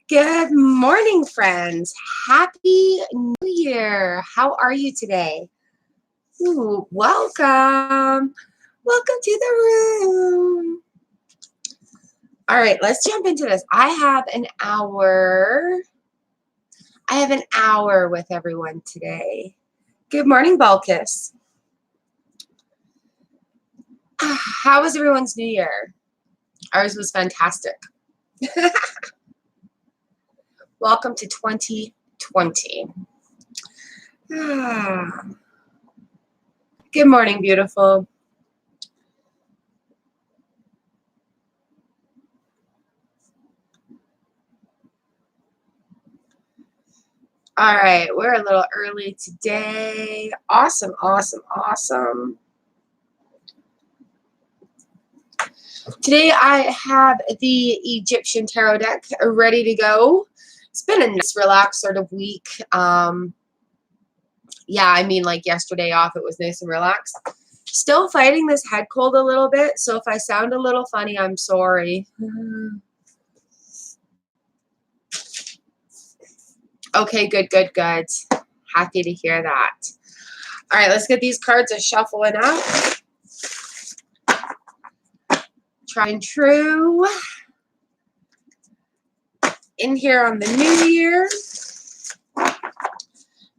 Good morning, friends. Happy New Year. How are you today? Ooh, welcome. Welcome to the room. All right, let's jump into this. I have an hour with everyone today. Good morning, Balkis. How was everyone's New Year? Ours was fantastic. Welcome to 2020. Good morning, beautiful. All right, we're a little early today. Awesome, awesome, awesome. Today I have the Egyptian Tarot deck ready to go. It's been a nice, relaxed sort of week. Yeah, I mean, like yesterday off, it was nice and relaxed. Still fighting this head cold a little bit, so if I sound a little funny, I'm sorry. Okay, good, good, good. Happy to hear that. All right, let's get these cards a shuffling up. Tried and true. In here on the new year.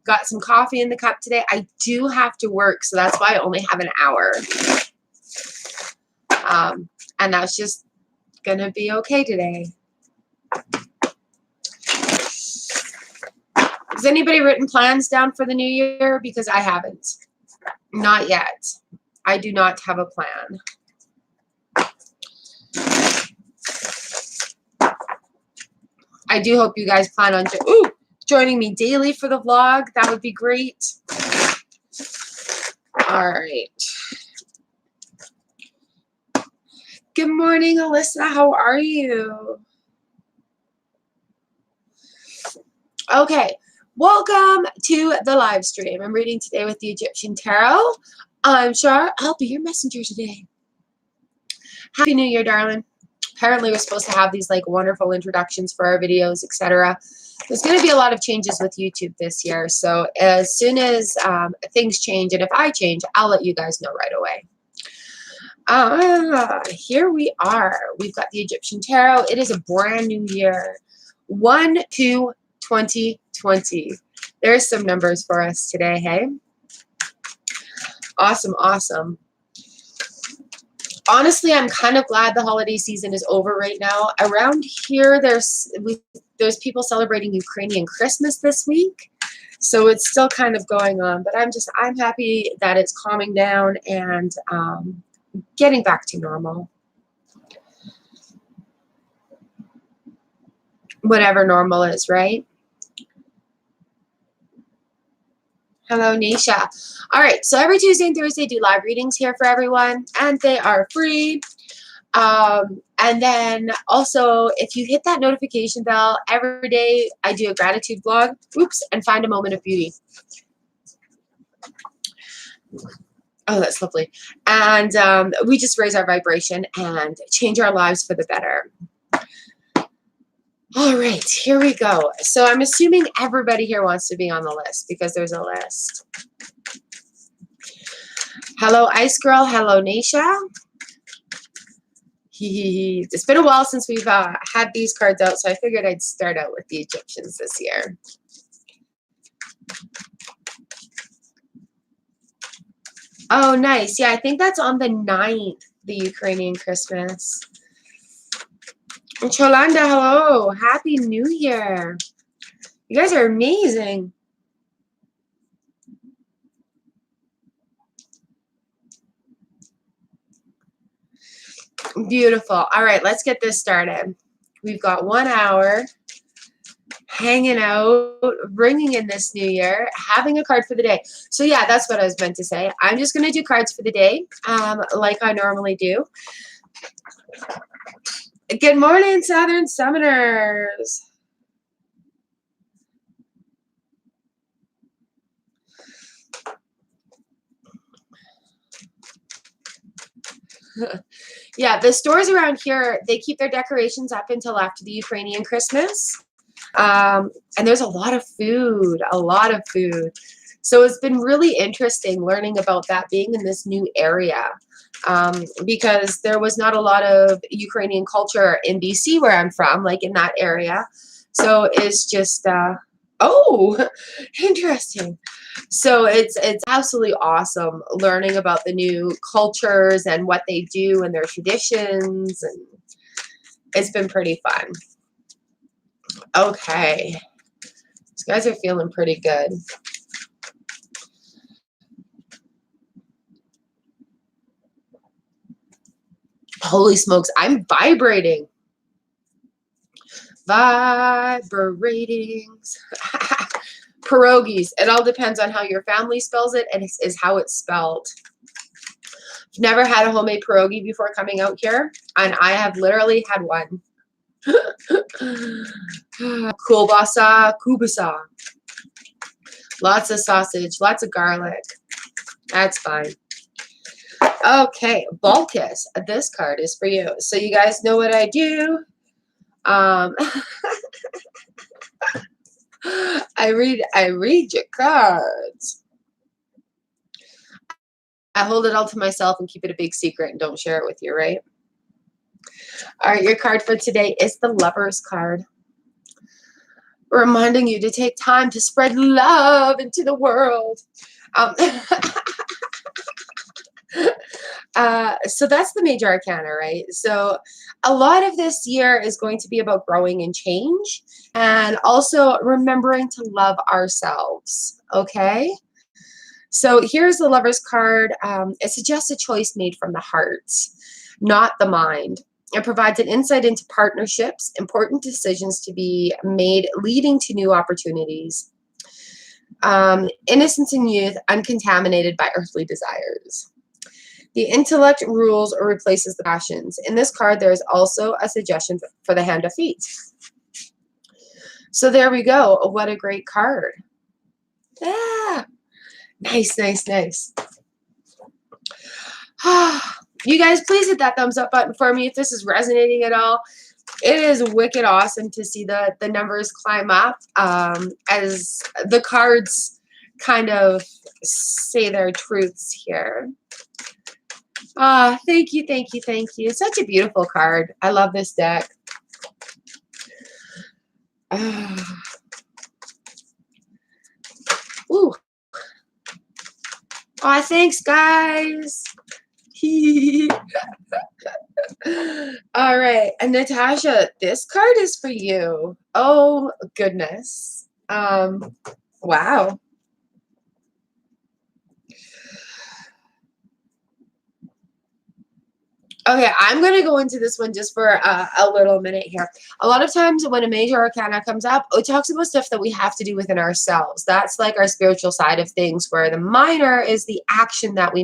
Got some coffee in the cup today. I do have to work, so that's why I only have an hour. And that's just going to be okay today. Has anybody written plans down for the new year? Because I haven't. Not yet. I do not have a plan. I do hope you guys plan on joining me daily for the vlog. That would be great. All right. Good morning, Alyssa. How are you? Okay. Welcome to the live stream. I'm reading today with the Egyptian Tarot. I'm Char. I'll be your messenger today. Happy New Year, darling. Apparently, we're supposed to have these like wonderful introductions for our videos, etc. There's going to be a lot of changes with YouTube this year. So as soon as things change, and if I change, I'll let you guys know right away. Here we are. We've got the Egyptian Tarot. It is a brand new year. 1/2/2020. There's some numbers for us today, hey? Awesome, awesome. Honestly, I'm kind of glad the holiday season is over right now. Around here, there's people celebrating Ukrainian Christmas this week. So it's still kind of going on. But I'm happy that it's calming down and getting back to normal. Whatever normal is, right? Hello, Nisha. All right, so every Tuesday and Thursday, I do live readings here for everyone, and they are free. And then also, if you hit that notification bell, every day I do a gratitude vlog, and find a moment of beauty. Oh, that's lovely. And we just raise our vibration and change our lives for the better. All right, here we go. So I'm assuming everybody here wants to be on the list because there's a list. Hello, Ice Girl. Hello, Nisha. It's been a while since we've had these cards out, so I figured I'd start out with the Egyptians this year. Oh, nice. Yeah, I think that's on the 9th, the Ukrainian Christmas. Cholanda, hello. Happy New Year. You guys are amazing. Beautiful. All right, let's get this started. We've got 1 hour hanging out, bringing in this new year, having a card for the day. So yeah, that's what I was meant to say. I'm just going to do cards for the day like I normally do. Good morning, Southern Summoners. Yeah, the stores around here, they keep their decorations up until after the Ukrainian Christmas. And there's a lot of food, a lot of food. So it's been really interesting learning about that being in this new area, because there was not a lot of Ukrainian culture in BC where I'm from, like in that area. So it's just, oh, interesting. So it's absolutely awesome learning about the new cultures and what they do and their traditions, and it's been pretty fun. Okay. These guys are feeling pretty good. Holy smokes, I'm vibrating. Vibrating. Pierogies. It all depends on how your family spells it, and is how it's spelled. I've never had a homemade pierogi before coming out here, and I have literally had one. Kielbasa, kubasa. Lots of sausage, lots of garlic. That's fine. Okay, Balkis. This card is for you. So you guys know what I do. I read your cards. I hold it all to myself and keep it a big secret and don't share it with you, right? All right, your card for today is the Lover's card, reminding you to take time to spread love into the world. So that's the major arcana, right? So a lot of this year is going to be about growing and change, and also remembering to love ourselves, okay? So here's the Lover's card. It suggests a choice made from the heart, not the mind. It provides an insight into partnerships, important decisions to be made, leading to new opportunities. Innocence and youth, uncontaminated by earthly desires. The intellect rules or replaces the passions. In this card, there is also a suggestion for the hand of feet. So there we go. What a great card. Ah, nice, nice, nice. You guys, please hit that thumbs up button for me if this is resonating at all. It is wicked awesome to see the numbers climb up as the cards kind of say their truths here. Thank you, thank you, thank you. Such a beautiful card. I love this deck. Ooh. Thanks, guys. All right, and Natasha, this card is for you. Oh goodness. Wow. Okay, I'm going to go into this one just for a little minute here. A lot of times when a major arcana comes up, it talks about stuff that we have to do within ourselves. That's like our spiritual side of things, where the minor is the action that we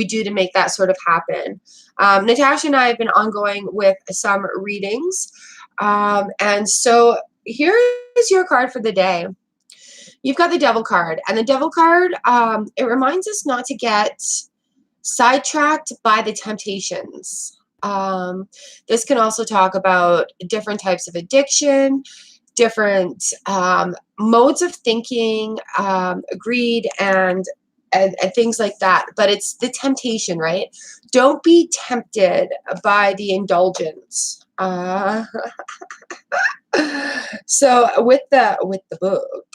do to make that sort of happen. Natasha and I have been ongoing with some readings. And so here is your card for the day. You've got the Devil card. And the Devil card, it reminds us not to get sidetracked by the temptations. This can also talk about different types of addiction, different modes of thinking, greed, and things like that. But it's the temptation, right? Don't be tempted by the indulgence. So with the book,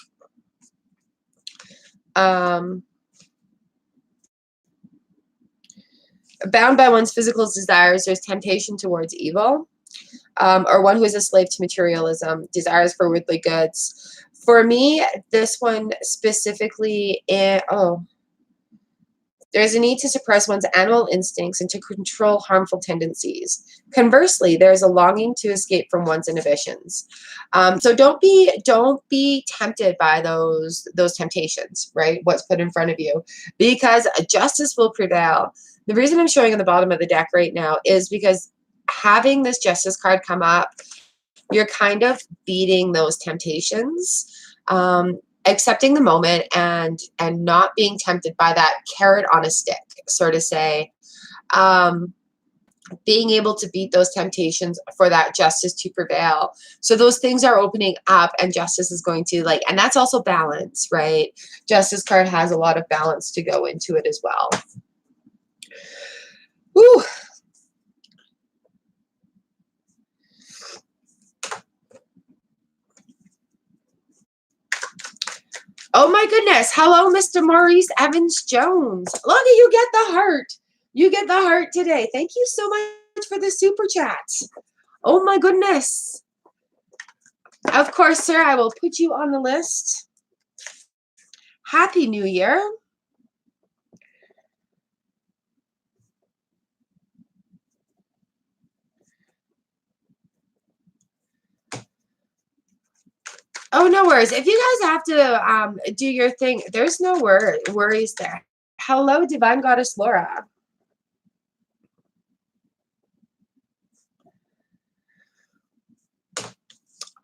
bound by one's physical desires, there's temptation towards evil, or one who is a slave to materialism, desires for worldly goods. For me, this one specifically, there's a need to suppress one's animal instincts and to control harmful tendencies. Conversely, there's a longing to escape from one's inhibitions. So don't be tempted by those temptations, right? What's put in front of you, because justice will prevail. The reason I'm showing on the bottom of the deck right now is because having this justice card come up, you're kind of beating those temptations. Accepting the moment and not being tempted by that carrot on a stick, sort of say. being able to beat those temptations for that justice to prevail. So those things are opening up, and justice is going to, like, and that's also balance, right? Justice card has a lot of balance to go into it as well. Woo. Oh my goodness. Hello, Mr. Maurice Evans Jones. Look at you, get the heart. You get the heart today. Thank you so much for the super chat. Oh my goodness. Of course, sir, I will put you on the list. Happy New Year. Oh, no worries. If you guys have to do your thing, there's no worries there. Hello, Divine Goddess Laura.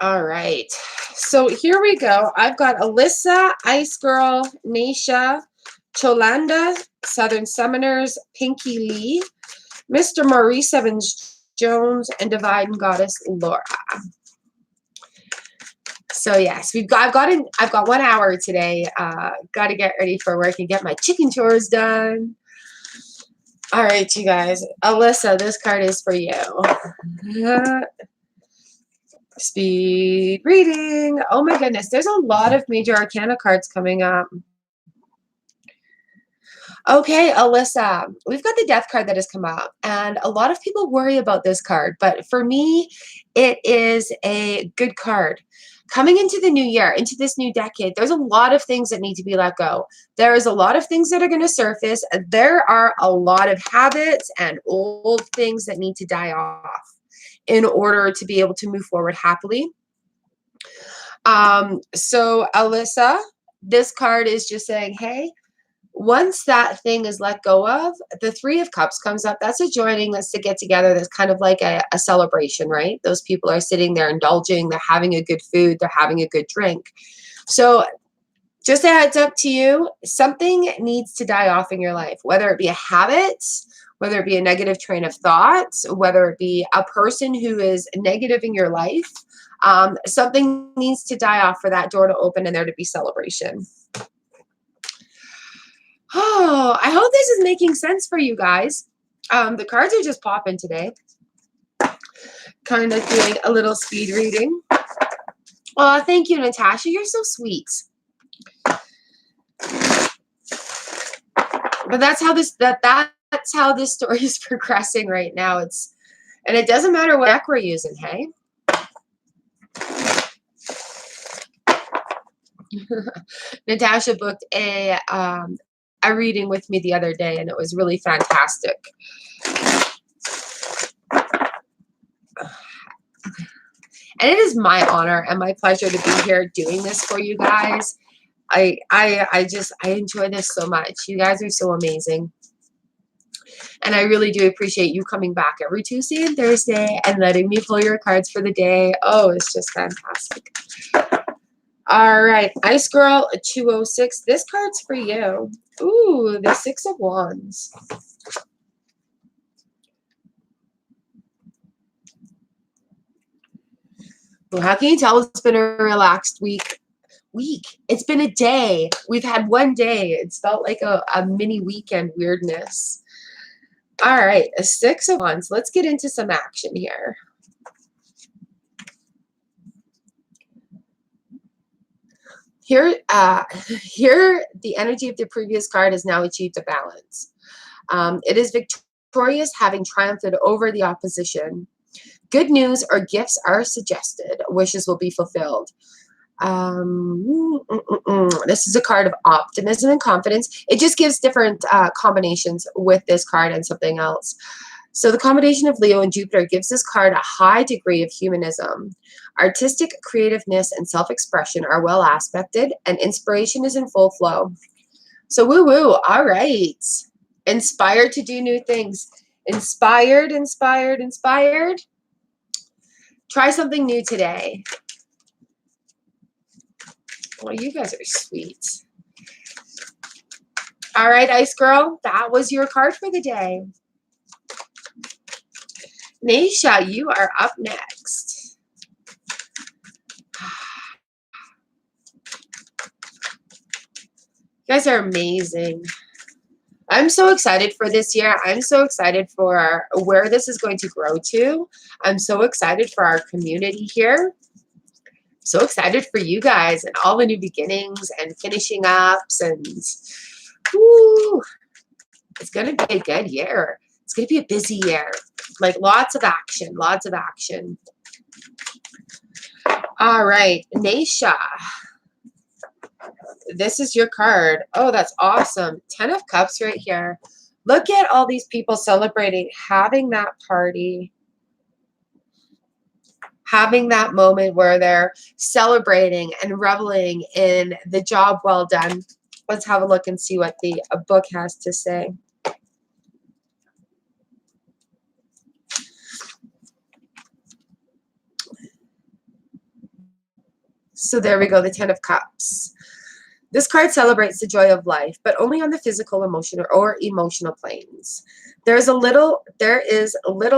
All right. So here we go. I've got Alyssa, Ice Girl, Naisha, Cholanda, Southern Summoners, Pinky Lee, Mr. Maurice Evans Jones, and Divine Goddess Laura. So yes, I've got 1 hour today. Got to get ready for work and get my chicken chores done. All right, you guys. Alyssa, this card is for you. Speed reading. Oh my goodness, there's a lot of major arcana cards coming up. Okay, Alyssa, we've got the death card that has come up, and a lot of people worry about this card, but for me, it is a good card. Coming into the new year, into this new decade, there's a lot of things that need to be let go. There is a lot of things that are going to surface. There are a lot of habits and old things that need to die off in order to be able to move forward happily. So Alyssa, this card is just saying, hey, once that thing is let go of, the Three of Cups comes up. That's a joining, that's to get together. That's kind of like a celebration, right? Those people are sitting there indulging. They're having a good food. They're having a good drink. So just a heads up to you, something needs to die off in your life, whether it be a habit, whether it be a negative train of thought, whether it be a person who is negative in your life. Something needs to die off for that door to open and there to be celebration. Oh, I hope this is making sense for you guys. The cards are just popping today. Kind of doing a little speed reading. Oh, thank you, Natasha. You're so sweet. But that's how that's how this story is progressing right now. And it doesn't matter what deck we're using, hey? Natasha booked a reading with me the other day, and it was really fantastic. And it is my honor and my pleasure to be here doing this for you guys. I enjoy this so much. You guys are so amazing. And I really do appreciate you coming back every Tuesday and Thursday and letting me pull your cards for the day. Oh, it's just fantastic. All right, Ice Girl 206. This card's for you. Ooh, the Six of Wands. Well, how can you tell it's been a relaxed week? It's been a day. We've had one day. It's felt like a mini weekend weirdness. All right, a Six of Wands. Let's get into some action here. Here, the energy of the previous card has now achieved a balance. It is victorious, having triumphed over the opposition. Good news or gifts are suggested. Wishes will be fulfilled. This is a card of optimism and confidence. It just gives different combinations with this card and something else. So the combination of Leo and Jupiter gives this card a high degree of humanism. Artistic creativeness and self-expression are well aspected, and inspiration is in full flow. So woo-woo, all right. Inspired to do new things. Inspired, inspired, inspired. Try something new today. Well, you guys are sweet. All right, Ice Girl, that was your card for the day. Naisha, you are up next. You guys are amazing. I'm so excited for this year. I'm so excited for where this is going to grow to. I'm so excited for our community here. So excited for you guys and all the new beginnings and finishing ups, and woo, it's going to be a good year. It's going to be a busy year. Like lots of action, lots of action. All right, Naisha. This is your card. Oh, that's awesome. 10 of Cups right here. Look at all these people celebrating, having that party, having that moment where they're celebrating and reveling in the job well done. Let's have a look and see what the book has to say. So there we go, the 10 of Cups. This card celebrates the joy of life, but only on the physical, emotional, or emotional planes. There is a little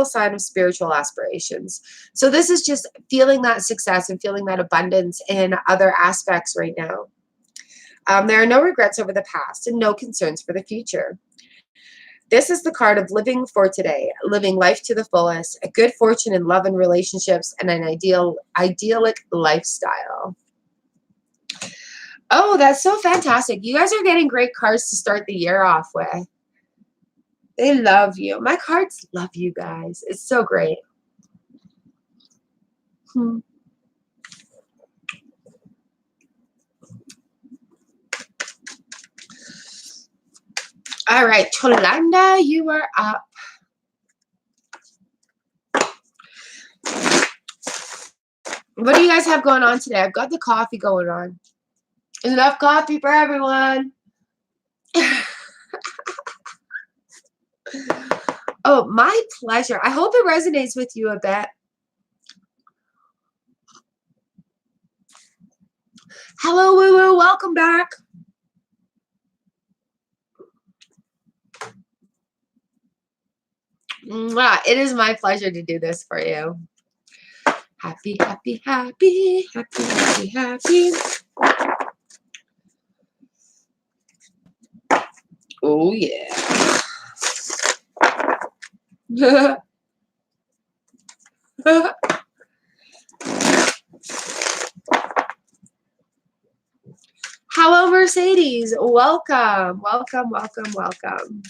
sign of spiritual aspirations. So this is just feeling that success and feeling that abundance in other aspects right now. There are no regrets over the past and no concerns for the future. This is the card of living for today, living life to the fullest, a good fortune in love and relationships, and an idyllic lifestyle. Oh, that's so fantastic. You guys are getting great cards to start the year off with. They love you. My cards love you guys. It's so great. All right, Cholanda, you are up. What do you guys have going on today? I've got the coffee going on. There's enough coffee for everyone. Oh, my pleasure. I hope it resonates with you a bit. Hello, Woo Woo. Welcome back. Mwah. It is my pleasure to do this for you. Happy, happy, happy, happy, happy, happy. Oh, yeah. Hello, Mercedes. Welcome, welcome, welcome, welcome.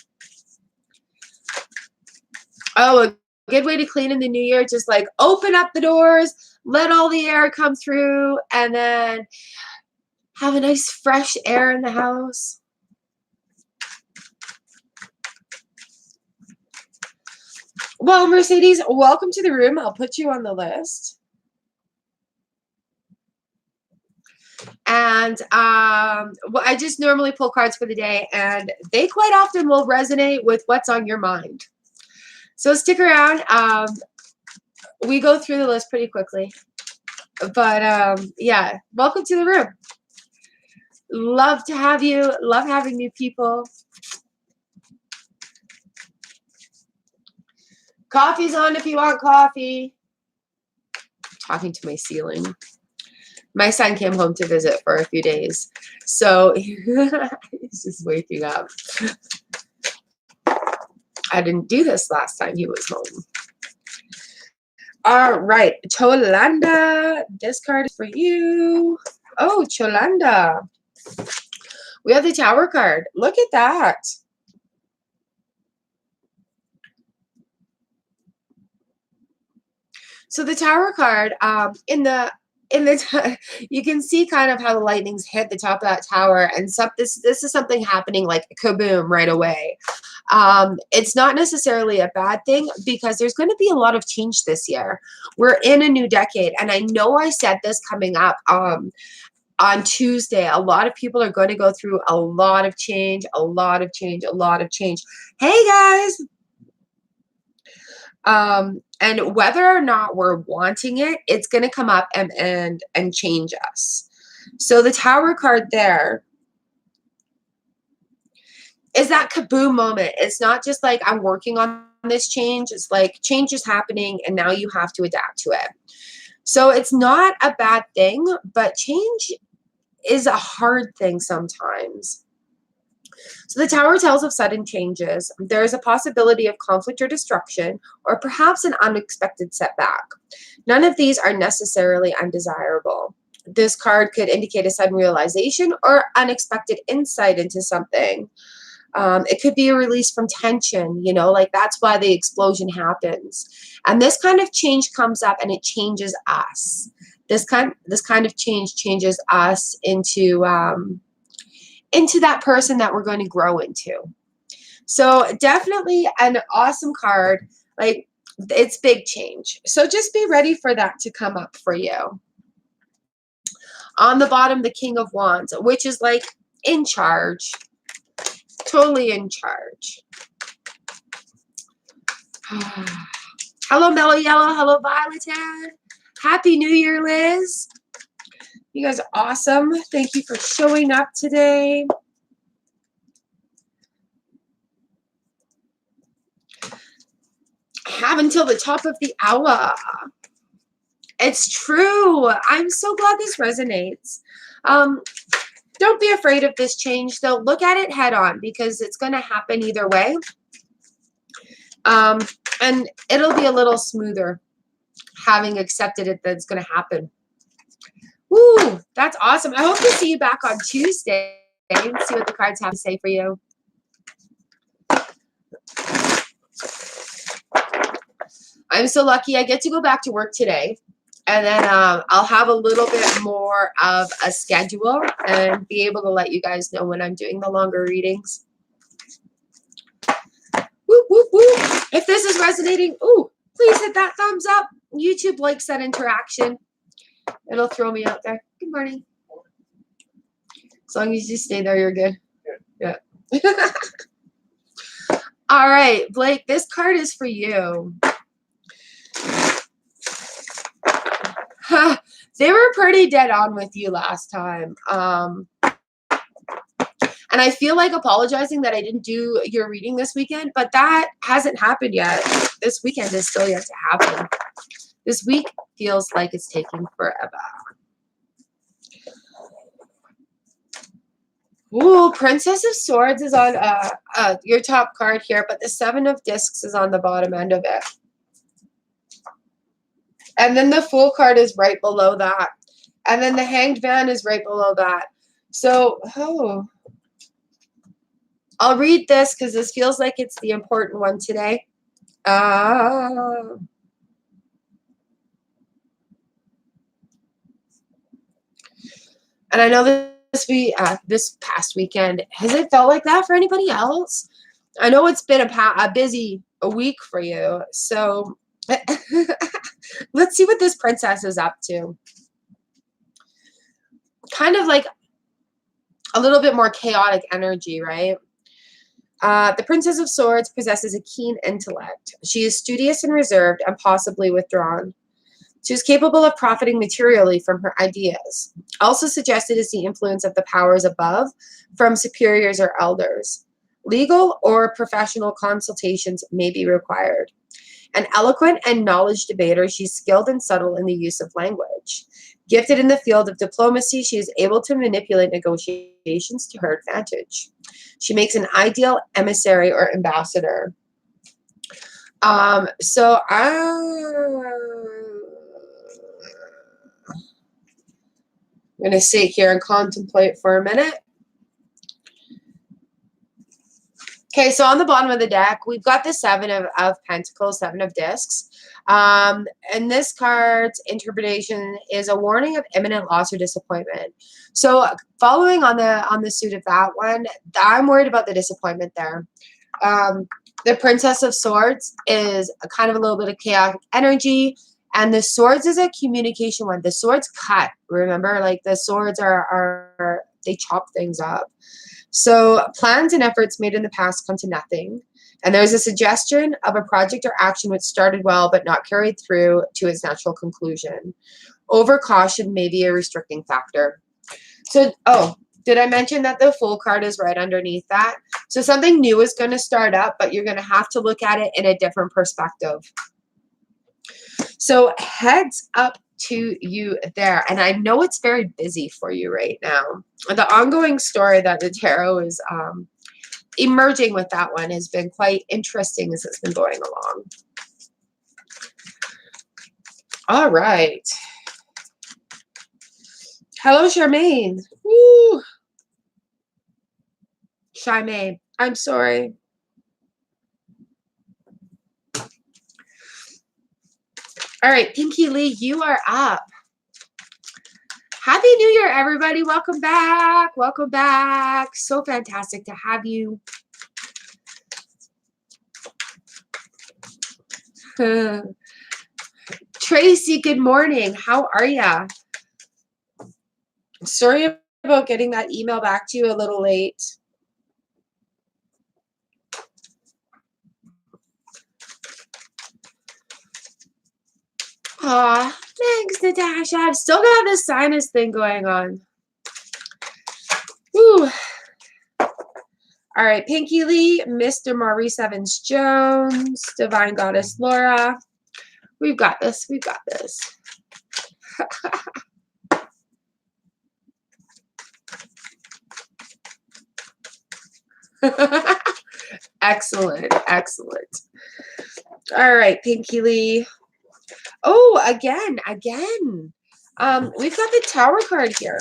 Oh, a good way to clean in the new year, just like open up the doors, let all the air come through, and then have a nice fresh air in the house. Well, Mercedes, welcome to the room. I'll put you on the list. And well, I just normally pull cards for the day, and they quite often will resonate with what's on your mind. So stick around. We go through the list pretty quickly. But yeah, welcome to the room. Love to have you. Love having new people. Coffee's on if you want coffee. Talking to my ceiling. My son came home to visit for a few days, so he's just waking up. I didn't do this last time he was home. All right, Cholanda, this card is for you. Oh, Cholanda. We have the Tower card. Look at that. So the Tower card, you can see kind of how the lightnings hit the top of that tower, and this is something happening like kaboom right away. It's not necessarily a bad thing because there's going to be a lot of change this year. We're in a new decade, and I know I said this coming up on Tuesday. A lot of people are going to go through a lot of change, a lot of change, a lot of change. Hey guys. And whether or not we're wanting it, it's going to come up and change us. So the Tower card there is that kaboom moment. It's not just like I'm working on this change. It's like change is happening and now you have to adapt to it. So it's not a bad thing, but change is a hard thing sometimes. So the Tower tells of sudden changes. There is a possibility of conflict or destruction, or perhaps an unexpected setback. None of these are necessarily undesirable. This card could indicate a sudden realization or unexpected insight into something. It could be a release from tension, you know, like that's why the explosion happens. And this kind of change comes up and it changes us. This kind of change changes us into that person that we're going to grow into. So definitely an awesome card. Like, it's big change. So just be ready for that to come up for you. On the bottom, the King of Wands, which is like in charge. Totally in charge. Hello, Mellow Yellow. Hello, Violet. Happy New Year, Liz. You guys are awesome. Thank you for showing up today. I have until the top of the hour. It's true. I'm so glad this resonates. Don't be afraid of this change, though. Look at it head on because it's going to happen either way. And it'll be a little smoother having accepted it that it's going to happen. Woo, that's awesome. I hope to see you back on Tuesday and see what the cards have to say for you. I'm so lucky. I get to go back to work today. And then I'll have a little bit more of a schedule and be able to let you guys know when I'm doing the longer readings. Whoop, whoop, whoop. If this is resonating, ooh, please hit that thumbs up. YouTube likes that interaction. It'll throw me out there. Good morning. As long as you stay there, you're good. Yeah. All right, Blake, this card is for you. They were pretty dead on with you last time. And I feel like apologizing that I didn't do your reading this weekend, but that hasn't happened yet. This weekend is still yet to happen. This week feels like it's taking forever. Ooh, Princess of Swords is on your top card here, but the Seven of Discs is on the bottom end of it. And then the Fool card is right below that. And then the Hanged Man is right below that. So, I'll read this because this feels like it's the important one today. And I know this past weekend, has it felt like that for anybody else? I know it's been a busy week for you. So let's see what this princess is up to. Kind of like a little bit more chaotic energy, right? The Princess of Swords possesses a keen intellect. She is studious and reserved and possibly withdrawn. She is capable of profiting materially from her ideas. Also suggested is the influence of the powers above from superiors or elders. Legal or professional consultations may be required. An eloquent and knowledge debater, she's skilled and subtle in the use of language. Gifted in the field of diplomacy, she is able to manipulate negotiations to her advantage. She makes an ideal emissary or ambassador. I'm going to sit here and contemplate for a minute. Okay, so on the bottom of the deck, we've got the Seven of Pentacles, Seven of Discs. And this card's interpretation is a warning of imminent loss or disappointment. So following on the suit of that one, I'm worried about the disappointment there. The Princess of Swords is a kind of a little bit of chaotic energy. And the Swords is a communication one. The Swords cut, remember? Like the Swords they chop things up. So plans and efforts made in the past come to nothing. And there's a suggestion of a project or action which started well but not carried through to its natural conclusion. Overcaution may be a restricting factor. So, Did I mention that the Fool card is right underneath that? So something new is going to start up, but you're going to have to look at it in a different perspective. So heads up to you there. And I know it's very busy for you right now. The ongoing story that the tarot is emerging with that one has been quite interesting as it's been going along. All right. Hello, Charmaine. Woo. Charmaine, I'm sorry. All right, Pinky Lee, you are up. Happy New Year, everybody. Welcome back. Welcome back. So fantastic to have you. Tracy, good morning. How are ya? Sorry about getting that email back to you a little late. Aw, thanks, Natasha. I've still got this sinus thing going on. Woo. All right, Pinky Lee, Mr. Maurice Evans-Jones, Divine Goddess Laura. We've got this. We've got this. Excellent. Excellent. All right, Pinky Lee. Oh, again. We've got the Tower card here.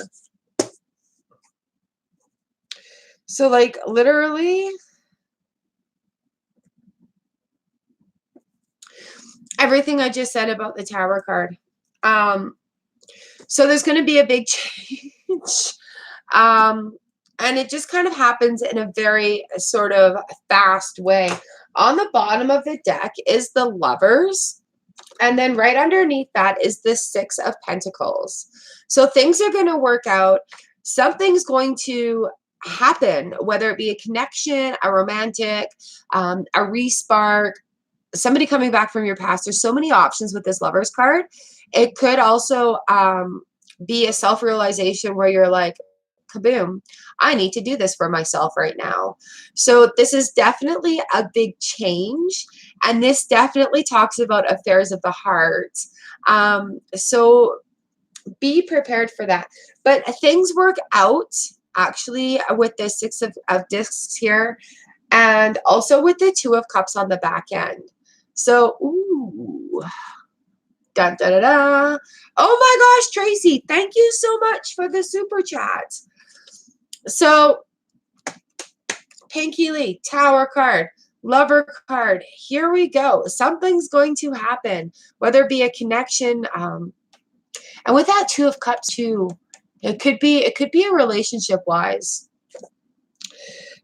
So, like, literally everything I just said about the Tower card. So there's going to be a big change. And it just kind of happens in a very sort of fast way. On the bottom of the deck is the Lovers. And then right underneath that is the Six of Pentacles. So things are going to work out. Something's going to happen, whether it be a connection, a romantic, a re-spark, somebody coming back from your past. There's so many options with this Lovers card. It could also be a self-realization where you're like, kaboom, I need to do this for myself right now. So this is definitely a big change. And this definitely talks about affairs of the heart. So be prepared for that. But things work out, actually, with the Six of Discs here. And also with the Two of Cups on the back end. So, ooh. Dun, da, da, da. Oh my gosh, Tracy, thank you so much for the super chat. So, Pinky Lee, Tower card, Lover card. Here we go. Something's going to happen, whether it be a connection. And with that Two of Cups too, it could be a relationship wise.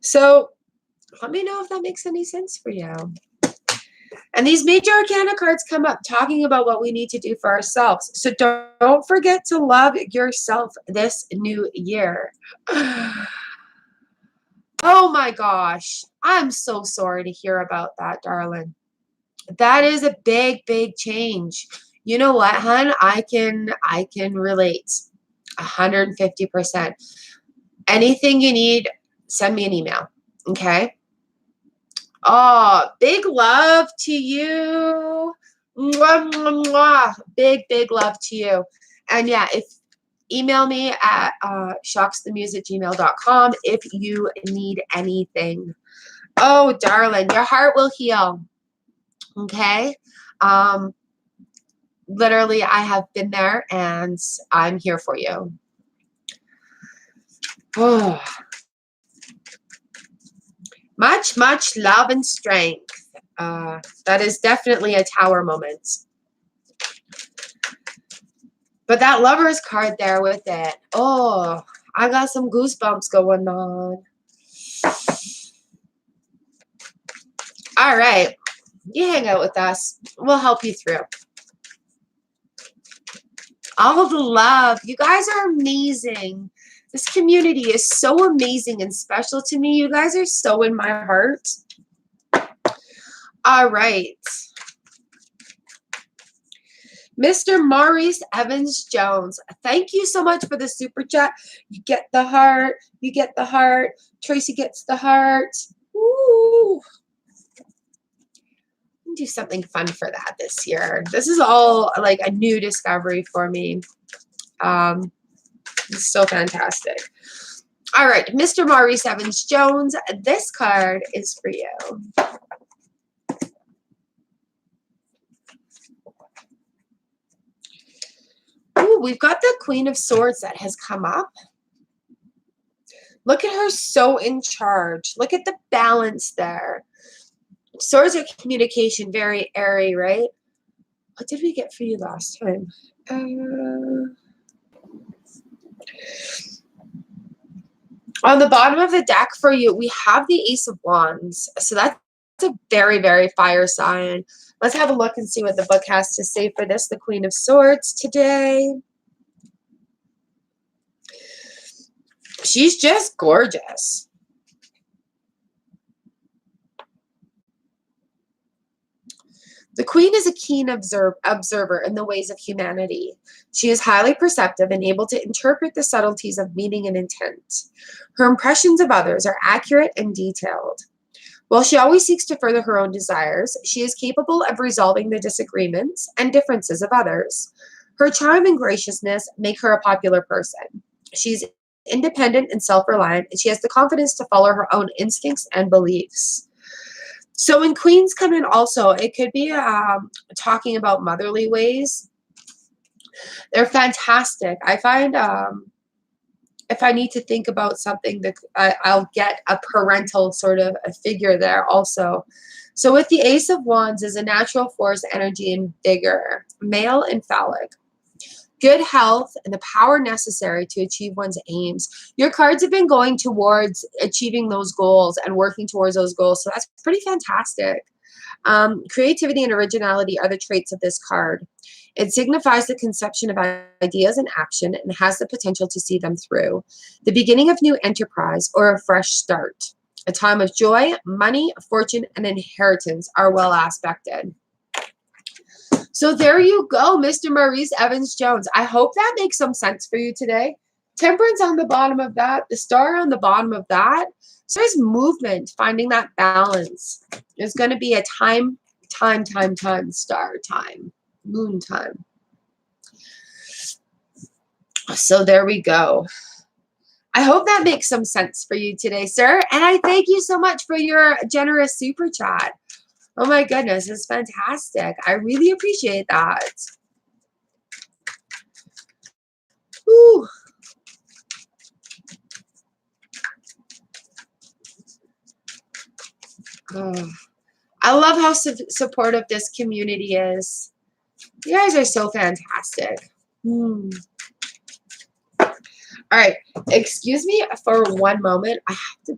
So, let me know if that makes any sense for you. And these major arcana cards come up talking about what we need to do for ourselves. So don't forget to love yourself this new year. Oh my gosh. I'm so sorry to hear about that, darling. That is a big, big change. You know what, hun? I can relate 150%. Anything you need, send me an email. Okay? Oh, big love to you. Mwah, mwah, mwah. Big, big love to you. And yeah, email me at shocksthemusic@gmail.com if you need anything. Oh, darling, your heart will heal. Okay? Literally, I have been there and I'm here for you. Oh. Much, much love and strength. That is definitely a Tower moment. But that Lovers card there with it. Oh, I got some goosebumps going on. All right. You hang out with us. We'll help you through. All the love. You guys are amazing. This community is so amazing and special to me. You guys are so in my heart. All right. Mr. Maurice Evans-Jones, thank you so much for the super chat. You get the heart. You get the heart. Tracy gets the heart. Ooh. Do something fun for that this year. This is all like a new discovery for me. It's so fantastic. All right, Mr. Maurice Evans-Jones, this card is for you. Ooh, we've got the Queen of Swords that has come up. Look at her so in charge. Look at the balance there. Swords are communication, very airy, right? What did we get for you last time? On the bottom of the deck for you, we have the Ace of Wands. So that's a very, very fire sign. Let's have a look and see what the book has to say for this. The Queen of Swords today. She's just gorgeous. The Queen is a keen observer in the ways of humanity. She is highly perceptive and able to interpret the subtleties of meaning and intent. Her impressions of others are accurate and detailed. While she always seeks to further her own desires, she is capable of resolving the disagreements and differences of others. Her charm and graciousness make her a popular person. She's independent and self-reliant, and she has the confidence to follow her own instincts and beliefs. So when queens come in also, it could be talking about motherly ways. They're fantastic. I find if I need to think about something, that I'll get a parental sort of a figure there also. So with the Ace of Wands is a natural force, energy, and vigor, male and phallic. Good health and the power necessary to achieve one's aims. Your cards have been going towards achieving those goals and working towards those goals. So that's pretty fantastic. Creativity and originality are the traits of this card. It signifies the conception of ideas in action and has the potential to see them through. The beginning of new enterprise or a fresh start. A time of joy, money, fortune, and inheritance are well aspected. So there you go, Mr. Maurice Evans-Jones. I hope that makes some sense for you today. Temperance on the bottom of that, the star on the bottom of that. So there's movement, finding that balance. There's going to be a time, star time, moon time. So there we go. I hope that makes some sense for you today, sir. And I thank you so much for your generous super chat. Oh my goodness, it's fantastic. I really appreciate that. Whew. Oh, I love how supportive this community is. You guys are so fantastic. All right, excuse me for one moment. I have to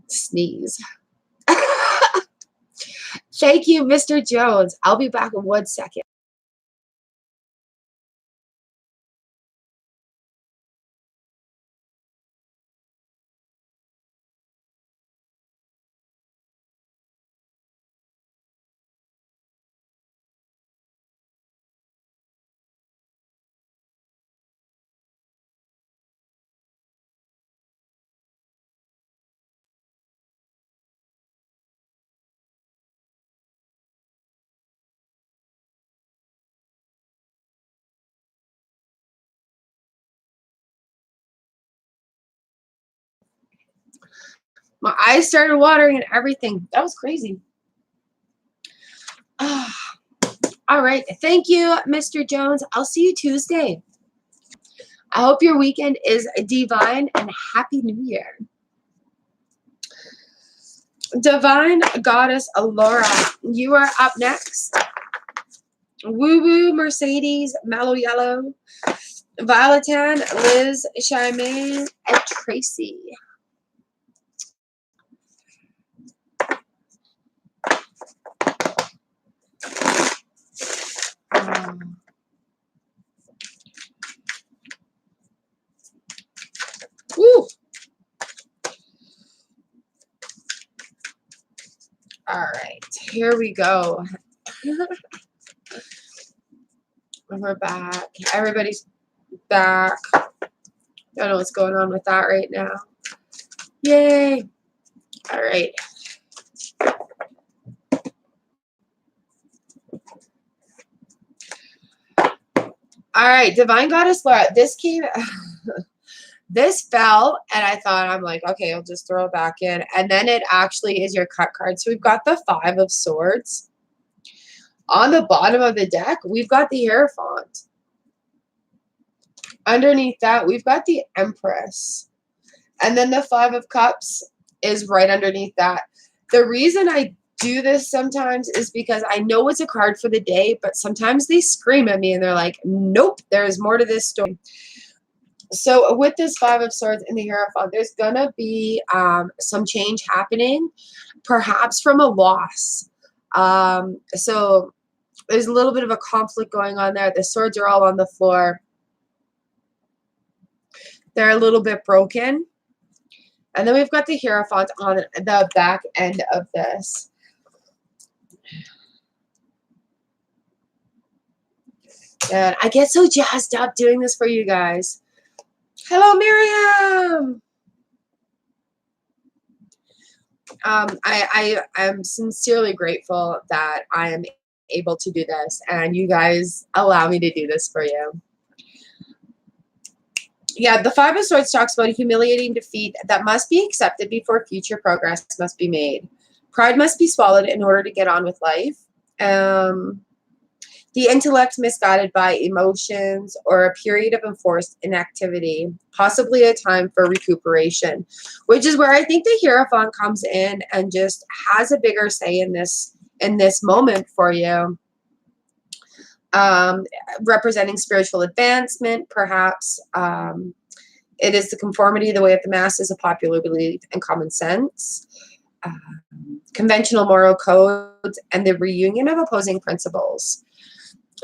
sneeze. Thank you, Mr. Jones. I'll be back in 1 second. My eyes started watering and everything. That was crazy. All right. Thank you, Mr. Jones. I'll see you Tuesday. I hope your weekend is divine and Happy New Year. Divine Goddess Laura, you are up next. Woo Woo, Mercedes, Mellow Yellow, Violetan, Liz, Shimmy, and Tracy. Woo. All right, here we go. And we're back. Everybody's back. Don't know what's going on with that right now. Yay. All right. All right, Divine Goddess Laura. This came, this fell, and I thought, I'm like, okay, I'll just throw it back in. And then it actually is your cut card. So we've got the 5 of Swords. On the bottom of the deck, we've got the Hierophant. Underneath that, we've got the Empress. And then the 5 of Cups is right underneath that. The reason I do this sometimes is because I know it's a card for the day, but sometimes they scream at me and they're like, nope, there's more to this story. So with this 5 of Swords and the Hierophant, there's going to be some change happening, perhaps from a loss. So there's a little bit of a conflict going on there. The swords are all on the floor. They're a little bit broken. And then we've got the Hierophant on the back end of this. And I get so jazzed up doing this for you guys. Hello, Miriam. I'm sincerely grateful that I am able to do this, and you guys allow me to do this for you. Yeah, the 5 of Swords talks about a humiliating defeat that must be accepted before future progress must be made. Pride must be swallowed in order to get on with life. The intellect misguided by emotions or a period of enforced inactivity, possibly a time for recuperation, which is where I think the Hierophant comes in and just has a bigger say in this moment for you. Representing spiritual advancement, perhaps. It is the conformity, the way of the masses, of popular belief and common sense. Conventional moral codes, and the reunion of opposing principles.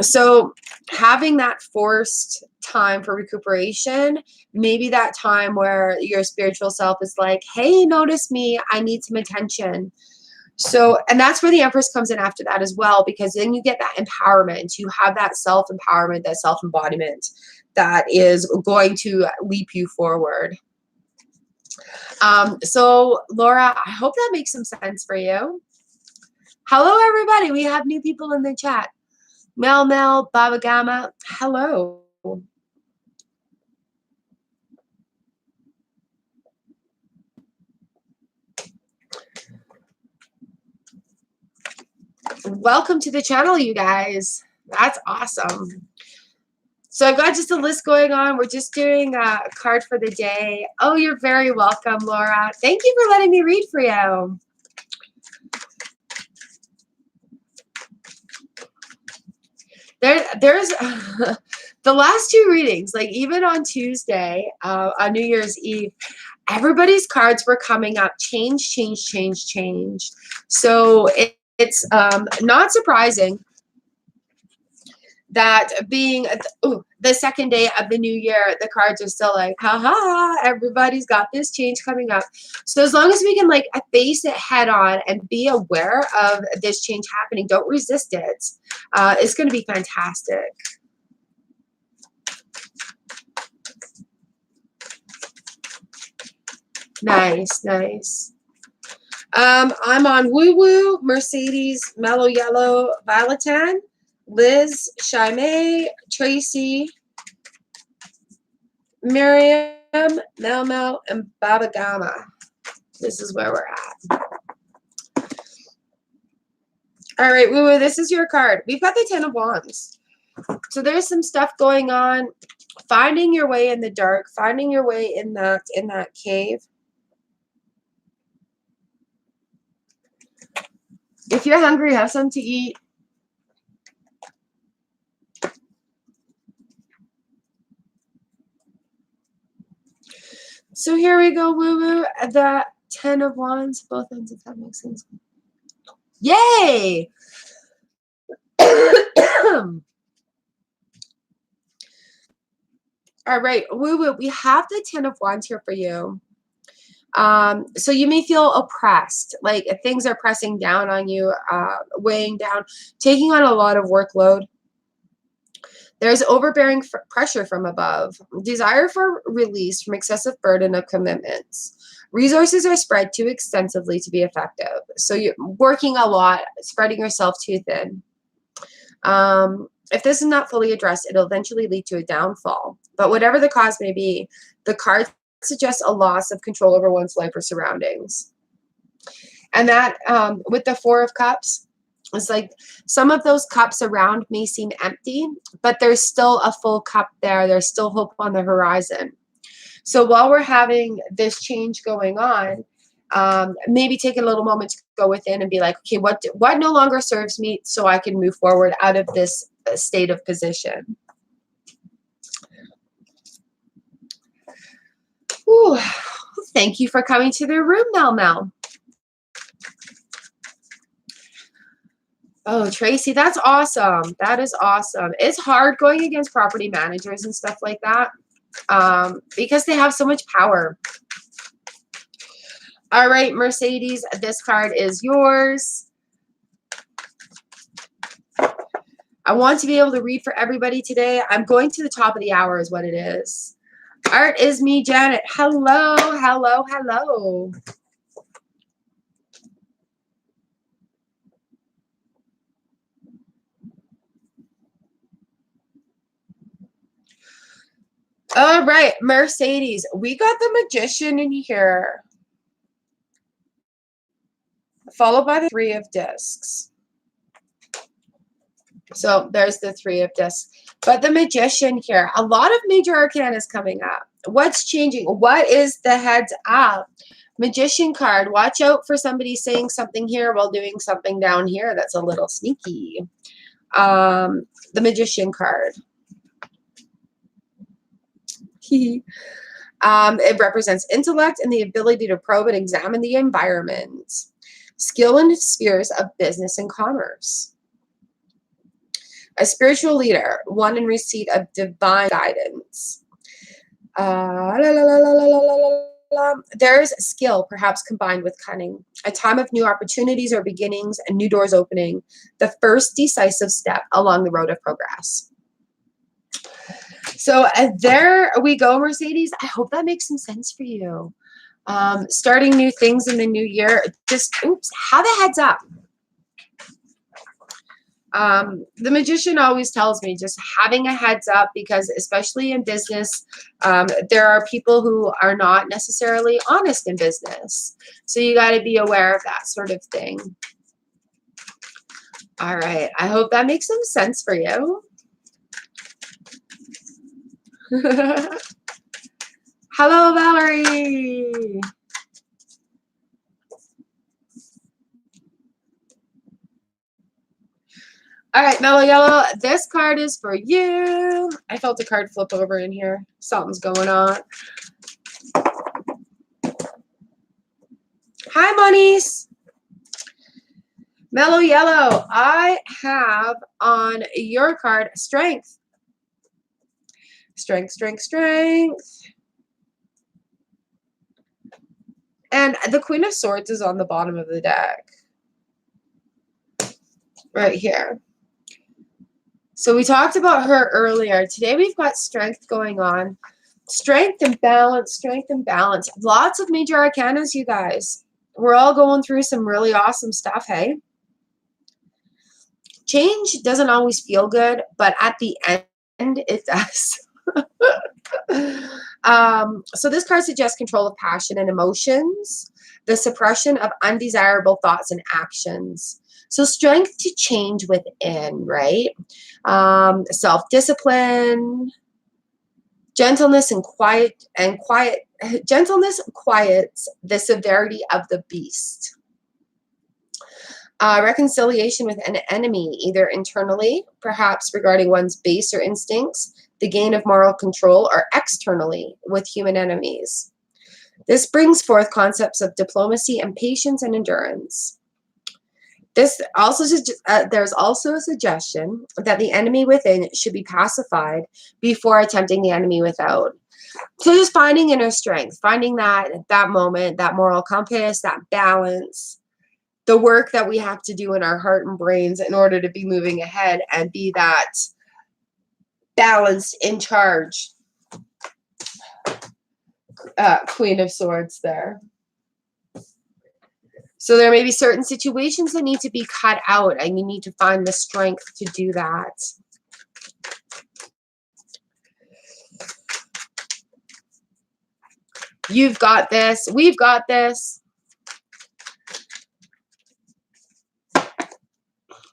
So having that forced time for recuperation, maybe that time where your spiritual self is like, hey, notice me, I need some attention. So, and that's where the Empress comes in after that as well, because then you get that empowerment. You have that self-empowerment, that self-embodiment that is going to leap you forward. So, Laura, I hope that makes some sense for you. Hello, everybody. We have new people in the chat. Mel, Baba Gamma, hello. Welcome to the channel, you guys. That's awesome. So I've got just a list going on. We're just doing a card for the day. Oh, you're very welcome, Laura. Thank you for letting me read for you. There's the last 2 readings, like even on Tuesday, on New Year's Eve, everybody's cards were coming up. Change. So it's not surprising that being the second day of the new year, the cards are still like, haha, everybody's got this change coming up. So as long as we can like face it head on and be aware of this change happening, don't resist it. It's going to be fantastic. Nice. I'm on Woo Woo, Mercedes, Mellow Yellow, Violetan, Liz, Shimmy, Tracy, Miriam, Mel, and Baba Gamma. This is where we're at. All right, Woo Woo, this is your card. We've got the 10 of Wands. So there's some stuff going on. Finding your way in the dark, finding your way in that cave. If you're hungry, have something to eat. So here we go, Woo Woo. The 10 of Wands, both ends, if that makes sense. Yay! All right, Woo Woo, we have the 10 of Wands here for you. So you may feel oppressed, like things are pressing down on you, weighing down, taking on a lot of workload. There's overbearing pressure from above, desire for release from excessive burden of commitments. Resources are spread too extensively to be effective. So you're working a lot, spreading yourself too thin. If this is not fully addressed, it'll eventually lead to a downfall. But whatever the cause may be, the card suggests a loss of control over one's life or surroundings. And that, with the Four of Cups, it's like some of those cups around may seem empty, but there's still a full cup there. There's still hope on the horizon. So while we're having this change going on, maybe take a little moment to go within and be like, okay, what no longer serves me, so I can move forward out of this state of position. Ooh, thank you for coming to the room, Mel. Oh, Tracy, that's awesome. That is awesome. It's hard going against property managers and stuff like that, because they have so much power. All right, Mercedes, this card is yours. I want to be able to read for everybody today. I'm going to the top of the hour is what it is. Art is me, Janet. Hello, hello, hello. All right, Mercedes, we got the Magician in here, followed by the Three of Discs. So there's the Three of Discs. But the Magician here, a lot of major arcana is coming up. What's changing? What is the heads up? Magician card, watch out for somebody saying something here while doing something down here that's a little sneaky. The Magician card. It represents intellect and the ability to probe and examine the environment. Skill in spheres of business and commerce. A spiritual leader, one in receipt of divine guidance. There's skill, perhaps combined with cunning. A time of new opportunities or beginnings and new doors opening. The first decisive step along the road of progress. So there we go, Mercedes. I hope that makes some sense for you. Starting new things in the new year. Just, oops, have a heads up. The Magician always tells me just having a heads up, because especially in business, there are people who are not necessarily honest in business. So you got to be aware of that sort of thing. All right. I hope that makes some sense for you. Hello, Valerie. All right, Mellow Yellow, this card is for you. I felt a card flip over in here. Something's going on. Hi, Monies. Mellow Yellow, I have on your card strength. Strength, strength, strength. And the Queen of Swords is on the bottom of the deck. Right here. So we talked about her earlier. Today we've got strength going on. Strength and balance, strength and balance. Lots of major arcanas, you guys. We're all going through some really awesome stuff, hey? Change doesn't always feel good, but at the end, it does. So this card suggests control of passion and emotions, the suppression of undesirable thoughts and actions. So strength to change within, right? Self-discipline, gentleness and gentleness quiets the severity of the beast. Reconciliation with an enemy, either internally, perhaps regarding one's baser instincts, the gain of moral control, or externally with human enemies. This brings forth concepts of diplomacy and patience and endurance. This also there's also a suggestion that the enemy within should be pacified before attempting the enemy without. So just finding inner strength, finding that moment, that moral compass, that balance, the work that we have to do in our heart and brains in order to be moving ahead and be that balanced, in charge. Queen of Swords there. So there may be certain situations that need to be cut out, and you need to find the strength to do that. You've got this. We've got this.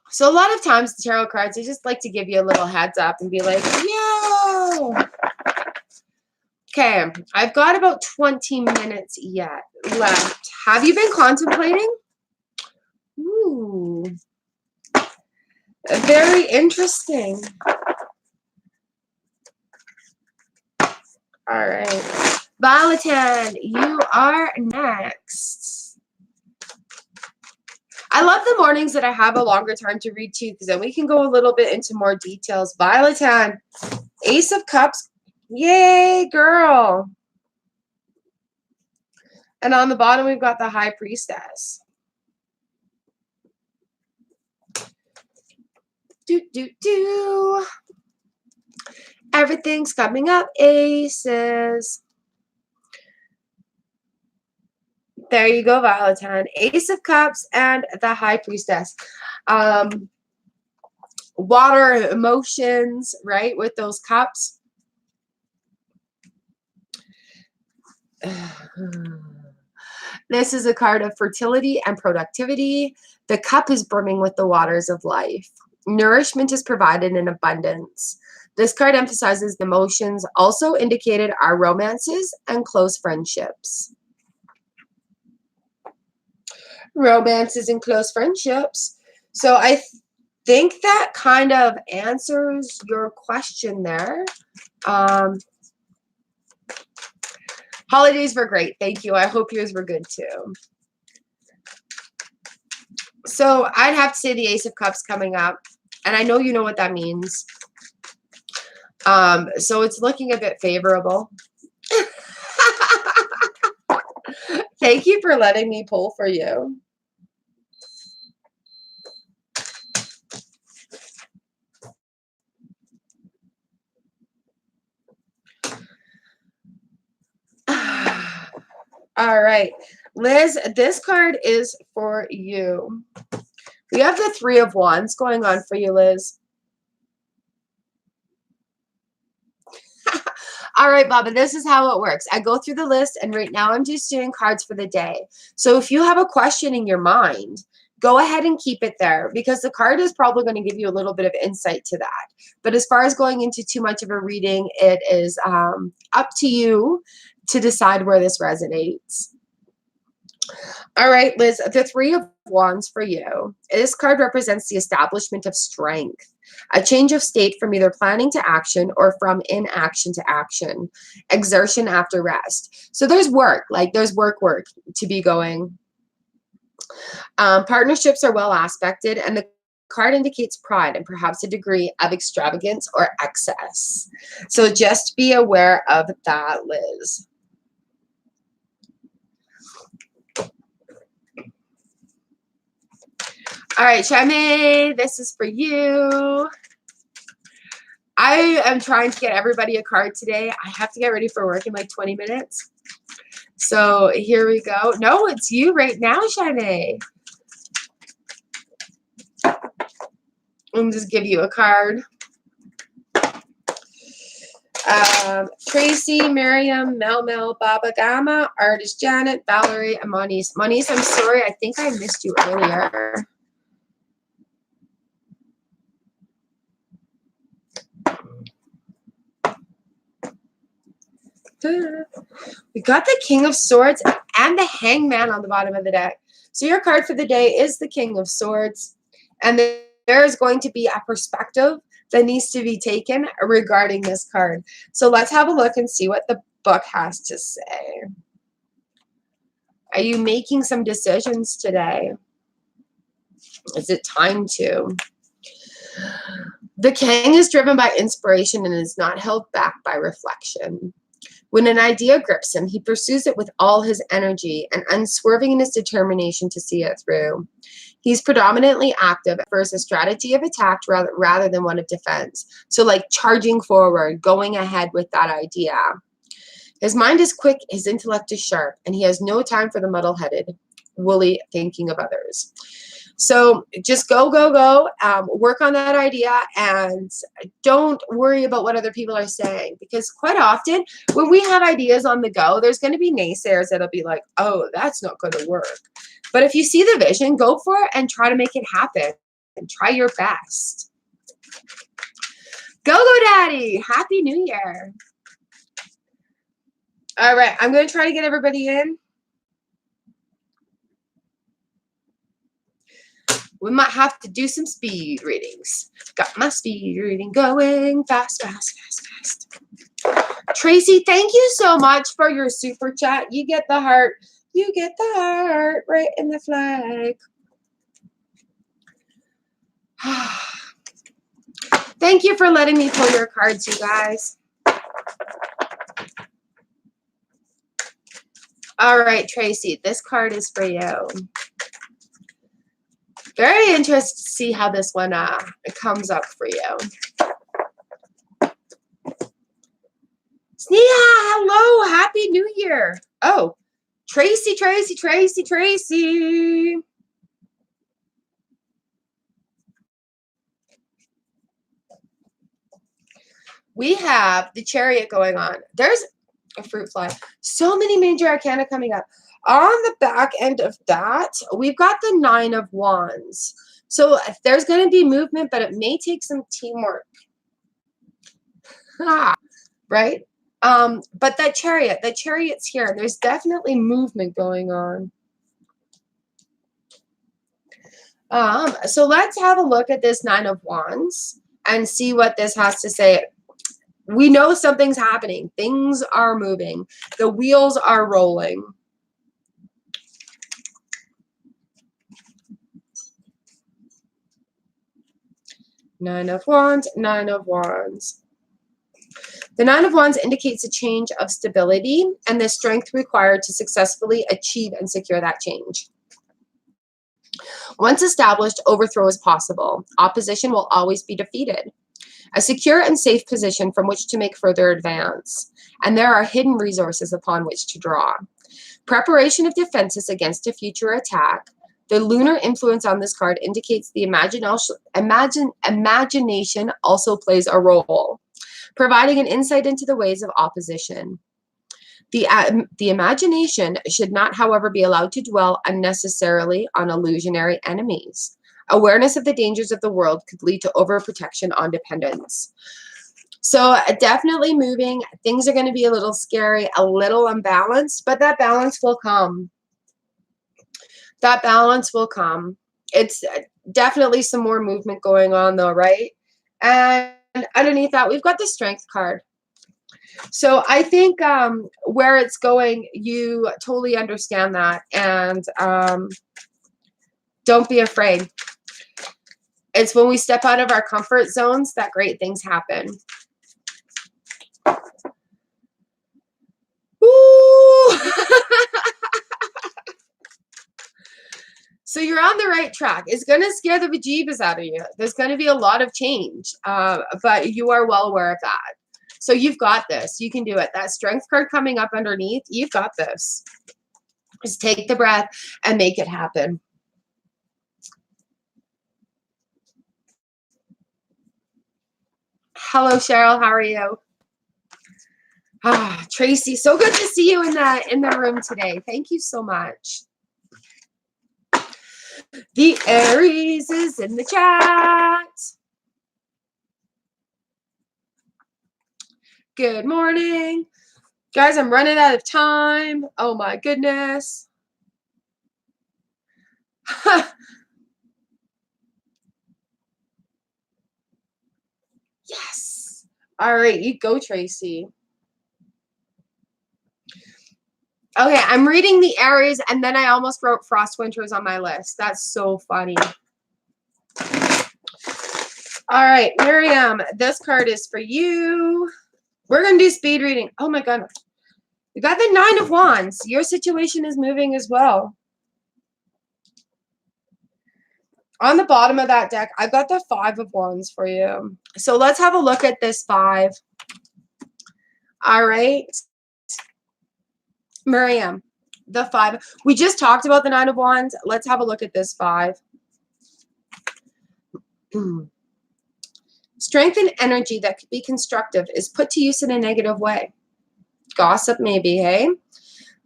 So a lot of times the tarot cards, they just like to give you a little heads up and be like, yo. Okay, I've got about 20 minutes yet left. Have you been contemplating? Ooh. Very interesting. All right. Violeton, you are next. I love the mornings that I have a longer time to read too, because then we can go a little bit into more details. Violeton, Ace of Cups. Yay, girl. And on the bottom, we've got the High Priestess. Do. Everything's coming up, aces. There you go, Violeton. Ace of Cups and the High Priestess. Water emotions, right, with those cups. This is a card of fertility and productivity. The cup is brimming with the waters of life. Nourishment is provided in abundance. This card emphasizes the emotions also indicated are romances and close friendships. Romances and close friendships. So I think that kind of answers your question there. Holidays were great. Thank you. I hope yours were good too. So I'd have to say the Ace of Cups coming up. And I know you know what that means. So it's looking a bit favorable. Thank you for letting me pull for you. All right, Liz, this card is for you. We have the Three of Wands going on for you, Liz. All right, Baba, this is how it works. I go through the list, and right now I'm just doing cards for the day. So if you have a question in your mind, go ahead and keep it there, because the card is probably going to give you a little bit of insight to that. But as far as going into too much of a reading, it is up to you to decide where this resonates. All right, Liz, the Three of Wands for you. This card represents the establishment of strength, a change of state from either planning to action or from inaction to action, exertion after rest. So there's work, like there's work to be going. Partnerships are well aspected, and the card indicates pride and perhaps a degree of extravagance or excess. So just be aware of that, Liz. All right, Shimmy, this is for you. I am trying to get everybody a card today. I have to get ready for work in like 20 minutes. So here we go. No, it's you right now, Shimmy. I'll just give you a card. Tracy, Miriam, Mel, Baba Gama, Artist Janet, Valerie, and Moniz. Moniz, I'm sorry. I think I missed you earlier. We got the King of Swords and the Hangman on the bottom of the deck. So your card for the day is the King of Swords. And there is going to be a perspective that needs to be taken regarding this card. So let's have a look and see what the book has to say. Are you making some decisions today? Is it time to? The King is driven by inspiration and is not held back by reflection. When an idea grips him, he pursues it with all his energy and unswerving in his determination to see it through. He's predominantly active versus a strategy of attack rather than one of defense. So like charging forward, going ahead with that idea. His mind is quick, his intellect is sharp, and he has no time for the muddle-headed, woolly thinking of others. So just go, work on that idea, and don't worry about what other people are saying, because quite often when we have ideas on the go, there's going to be naysayers that'll be like, oh, that's not going to work. But if you see the vision, go for it and try to make it happen and try your best. Go, Daddy. Happy New Year. All right, I'm going to try to get everybody in. We might have to do some speed readings. Got my speed reading going fast, fast, fast, fast. Tracy, thank you so much for your super chat. You get the heart. You get the heart right in the flag. Thank you for letting me pull your cards, you guys. All right, Tracy, this card is for you. Very interested to see how this one comes up for you. Sneha, hello, Happy New Year. Oh, Tracy, Tracy, Tracy, Tracy. We have the Chariot going on. There's a fruit fly. So many major arcana coming up. On the back end of that, we've got the Nine of Wands. So there's going to be movement, but it may take some teamwork. Right? But that Chariot's here. And there's definitely movement going on. So let's have a look at this Nine of Wands and see what this has to say. We know something's happening. Things are moving. The wheels are rolling. Nine of Wands, Nine of Wands. The Nine of Wands indicates a change of stability and the strength required to successfully achieve and secure that change. Once established, overthrow is possible. Opposition will always be defeated. A secure and safe position from which to make further advance. And there are hidden resources upon which to draw. Preparation of defenses against a future attack. The lunar influence on this card indicates the imagination also plays a role, providing an insight into the ways of opposition. The imagination should not, however, be allowed to dwell unnecessarily on illusionary enemies. Awareness of the dangers of the world could lead to overprotection on dependence. So definitely moving. Things are going to be a little scary, a little unbalanced, but that balance will come. That balance will come. It's definitely some more movement going on though, right? And underneath that, we've got the Strength card. So I think where it's going, you totally understand that. And don't be afraid. It's when we step out of our comfort zones that great things happen. Ooh. So you're on the right track. It's going to scare the bejeebus out of you. There's going to be a lot of change, but you are well aware of that. So you've got this. You can do it. That Strength card coming up underneath, you've got this. Just take the breath and make it happen. Hello, Cheryl. How are you? Ah, Tracy, so good to see you in the room today. Thank you so much. The Aries is in the chat. Good morning. Guys, I'm running out of time. Oh my goodness. Yes. All right, you go, Tracy. Okay, I'm reading the Aries, and then I almost wrote Frost Winters on my list. That's so funny. All right, Miriam, this card is for you. We're going to do speed reading. Oh, my goodness. You got the Nine of Wands. Your situation is moving as well. On the bottom of that deck, I've got the 5 of Wands for you. So let's have a look at this 5. All right. Miriam, the 5. We just talked about the 9 of Wands. Let's have a look at this 5. Strength and energy that could be constructive is put to use in a negative way. Gossip maybe, hey?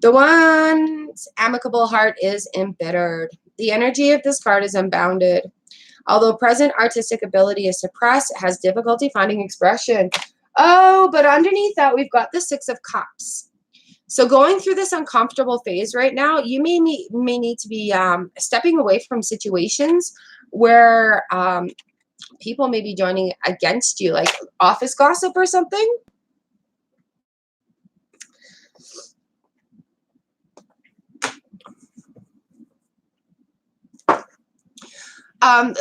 The one's amicable heart is embittered. The energy of this card is unbounded. Although present artistic ability is suppressed, it has difficulty finding expression. Oh, but underneath that, we've got the 6 of Cups. So going through this uncomfortable phase right now, you may need to be stepping away from situations where people may be joining against you, like office gossip or something.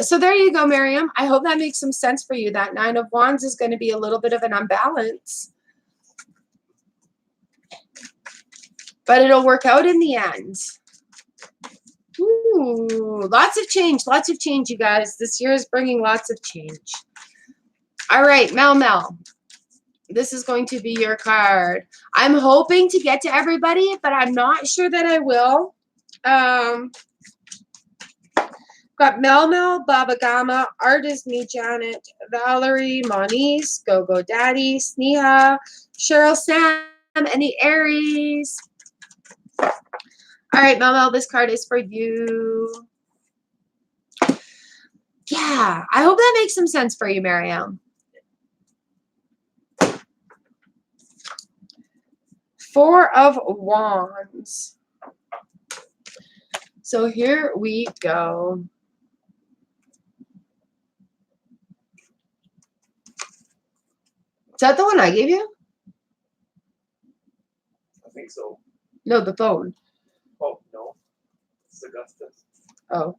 So there you go, Miriam. I hope that makes some sense for you. That 9 of Wands is going to be a little bit of an imbalance, but it'll work out in the end. Ooh, lots of change, you guys. This year is bringing lots of change. All right, Mel. This is going to be your card. I'm hoping to get to everybody, but I'm not sure that I will. Got Mel, Baba Gama, Artist Me, Janet, Valerie, Moniz, Go Daddy, Sneha, Cheryl, Sam, and the Aries. All right, Mel, this card is for you. Yeah, I hope that makes some sense for you, Miriam. 4 of Wands. So here we go. Is that the one I gave you? I think so. No, the phone. Oh, no. It's Augustus. Oh.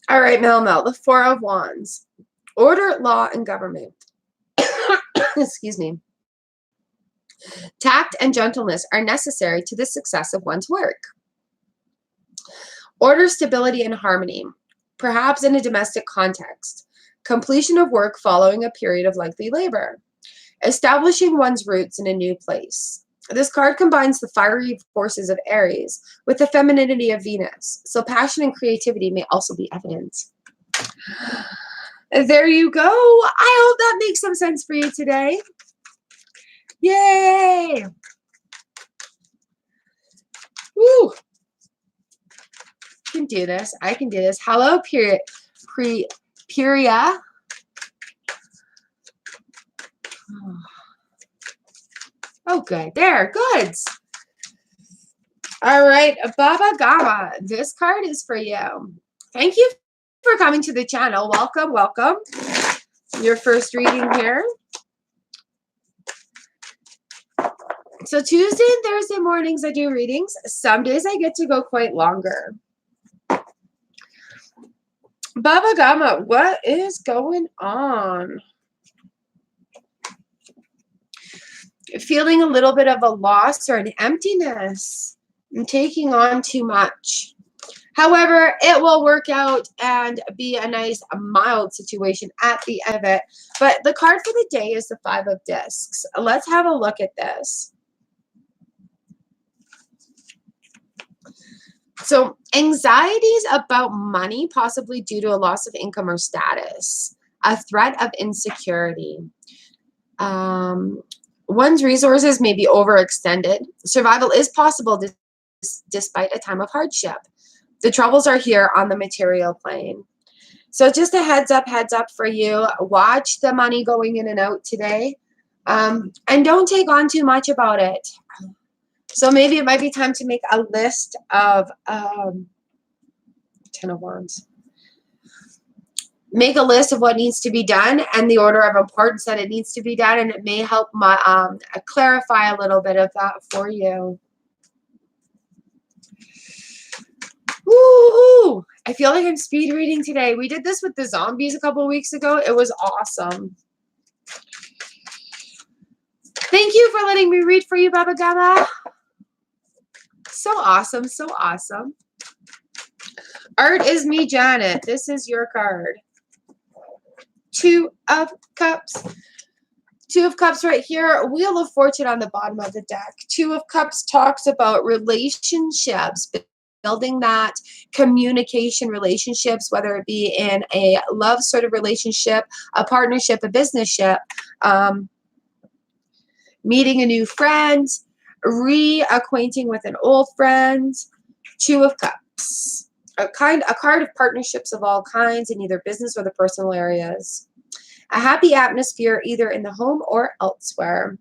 All right, Mel, the 4 of Wands. Order, law, and government. Excuse me. Tact and gentleness are necessary to the success of one's work. Order, stability, and harmony, perhaps in a domestic context. Completion of work following a period of lengthy labor. Establishing one's roots in a new place. This card combines the fiery forces of Aries with the femininity of Venus, so passion and creativity may also be evident. There you go. I hope that makes some sense for you today. Yay! Woo! I can do this. I can do this. Hello, Puria. Oh, good. There. Good. All right. Baba Gama. This card is for you. Thank you for coming to the channel. Welcome. Welcome. Your first reading here. So Tuesday and Thursday mornings I do readings. Some days I get to go quite longer. Baba Gama, what is going on? Feeling a little bit of a loss or an emptiness and taking on too much. However, it will work out and be a nice, mild situation at the end of it. But the card for the day is the 5 of Discs. Let's have a look at this. So anxieties about money, possibly due to a loss of income or status, a threat of insecurity. One's resources may be overextended. Survival is possible despite a time of hardship. The troubles are here on the material plane. So just a heads up for you. Watch the money going in and out today. And don't take on too much about it. So maybe it might be time to make a list of 10 of Wands. Make a list of what needs to be done and the order of importance that it needs to be done, and it may help my clarify a little bit of that for you. Woo! I feel like I'm speed reading today. We did this with the zombies a couple of weeks ago. It was awesome. Thank you for letting me read for you, Baba Gama. So awesome, so awesome. Art is me, Janet. This is your card. Two of Cups. Two of Cups right here. Wheel of Fortune on the bottom of the deck. Two of Cups talks about relationships, building that communication relationships, whether it be in a love sort of relationship, a partnership, a business ship, meeting a new friend, reacquainting with an old friend. Two of Cups. A card of partnerships of all kinds in either business or the personal areas. A happy atmosphere either in the home or elsewhere.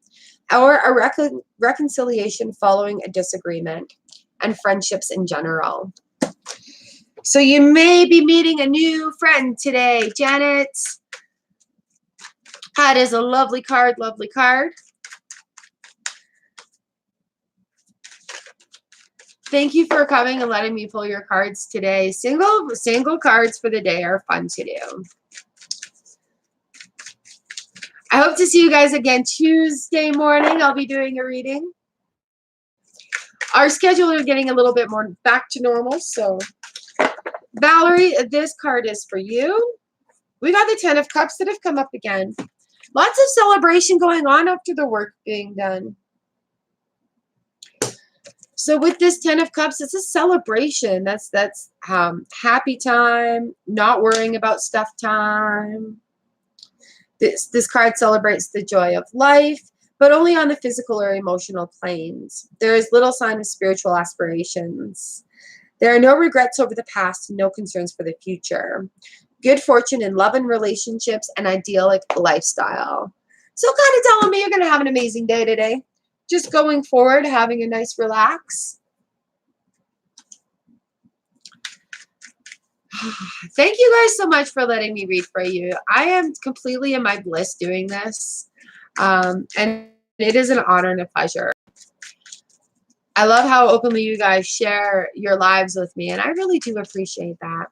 Or a reconciliation following a disagreement. And friendships in general. So you may be meeting a new friend today, Janet. That is a lovely card, lovely card. Thank you for coming and letting me pull your cards today. Single cards for the day are fun to do. I hope to see you guys again Tuesday morning. I'll be doing a reading. Our schedule is getting a little bit more back to normal. So, Valerie, this card is for you. We got the 10 of Cups that have come up again. Lots of celebration going on after the work being done. So with this 10 of Cups, it's a celebration. That's happy time, not worrying about stuff time. This card celebrates the joy of life, but only on the physical or emotional planes. There is little sign of spiritual aspirations. There are no regrets over the past, no concerns for the future. Good fortune in love and relationships, and idyllic lifestyle. So kind of telling me you're going to have an amazing day today. Just going forward, having a nice relax. Thank you guys so much for letting me read for you. I am completely in my bliss doing this. And it is an honor and a pleasure. I love how openly you guys share your lives with me, and I really do appreciate that.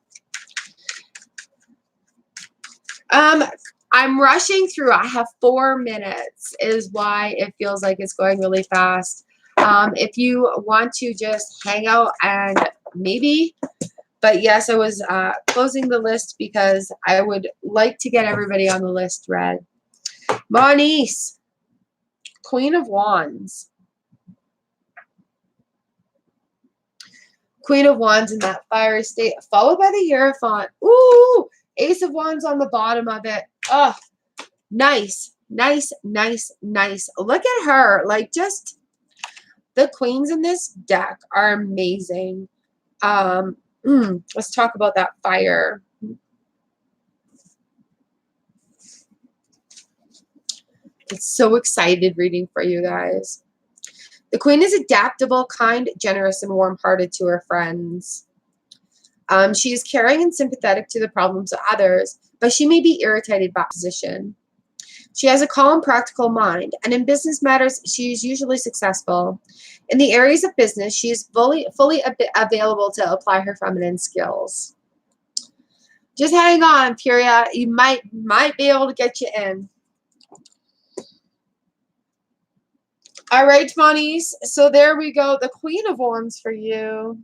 I'm rushing through. I have 4 minutes is why it feels like it's going really fast. If you want to just hang out and maybe, but yes, I was closing the list because I would like to get everybody on the list read. Monice, Queen of Wands. Queen of Wands in that fire state, followed by the Hierophant. Ooh, Ace of Wands on the bottom of it. Oh, nice, nice, nice, nice. Look at her. Like, just the queens in this deck are amazing. Let's talk about that fire. It's so excited reading for you guys. The Queen is adaptable, kind, generous, and warm-hearted to her friends. She is caring and sympathetic to the problems of others, but she may be irritated by opposition. She has a calm, practical mind, and in business matters, she is usually successful. In the areas of business, she is fully available to apply her feminine skills. Just hang on, Puria. You might be able to get you in. All right, Monies. So there we go. The Queen of Wands for you.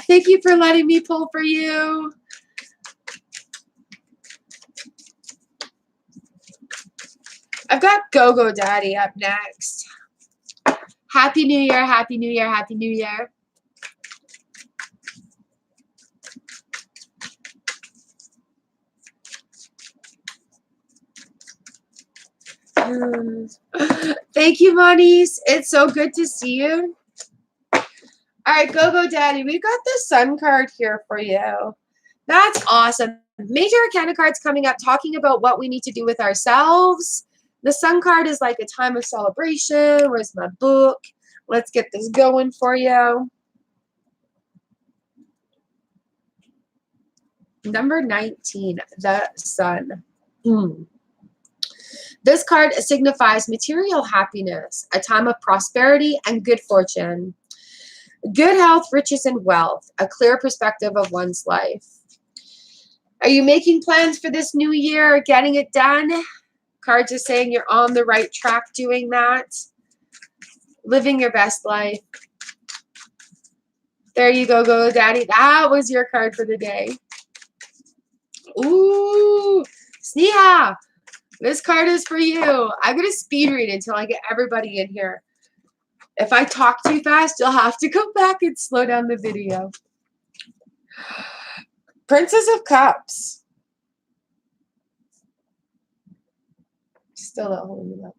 Thank you for letting me pull for you. I've got Go-Go Daddy up next. Happy New Year, Happy New Year, Happy New Year. Thank you, Monies. It's so good to see you. All right, Go-Go Daddy, we've got the Sun card here for you. That's awesome. Major Arcana cards coming up, talking about what we need to do with ourselves. The Sun card is like a time of celebration. Where's my book? Let's get this going for you. Number 19, the Sun. This card signifies material happiness, a time of prosperity and good fortune. Good health, riches, and wealth, a clear perspective of one's life. Are you making plans for this new year, getting it done? Cards are saying you're on the right track doing that. living your best life. There you go, go daddy. That was your card for the day. Ooh, Sneha, this card is for you. I'm going to speed read until I get everybody in here. If I talk too fast, you'll have to go back and slow down the video. Princess of Cups. Still not holding it up.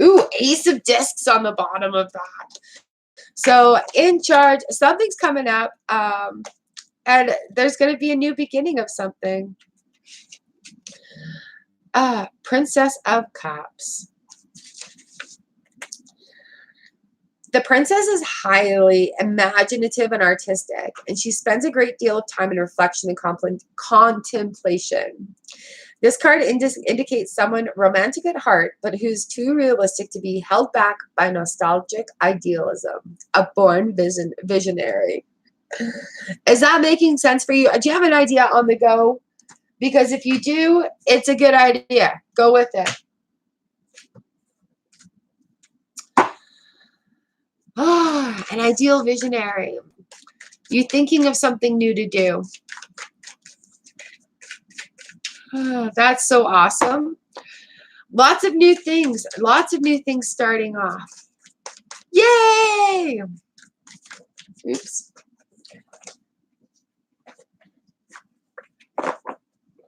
Ooh, Ace of Discs on the bottom of that. So in charge, something's coming up, and there's going to be a new beginning of something. Princess of Cups. The princess is highly imaginative and artistic, and she spends a great deal of time in reflection and contemplation. This card indicates someone romantic at heart, but who's too realistic to be held back by nostalgic idealism. A born visionary. Is that making sense for you? Do you have an idea on the go? Because if you do, it's a good idea. Go with it. Ah, an ideal visionary. You're thinking of something new to do. That's so awesome. Lots of new things. Lots of new things starting off. Yay! Oops.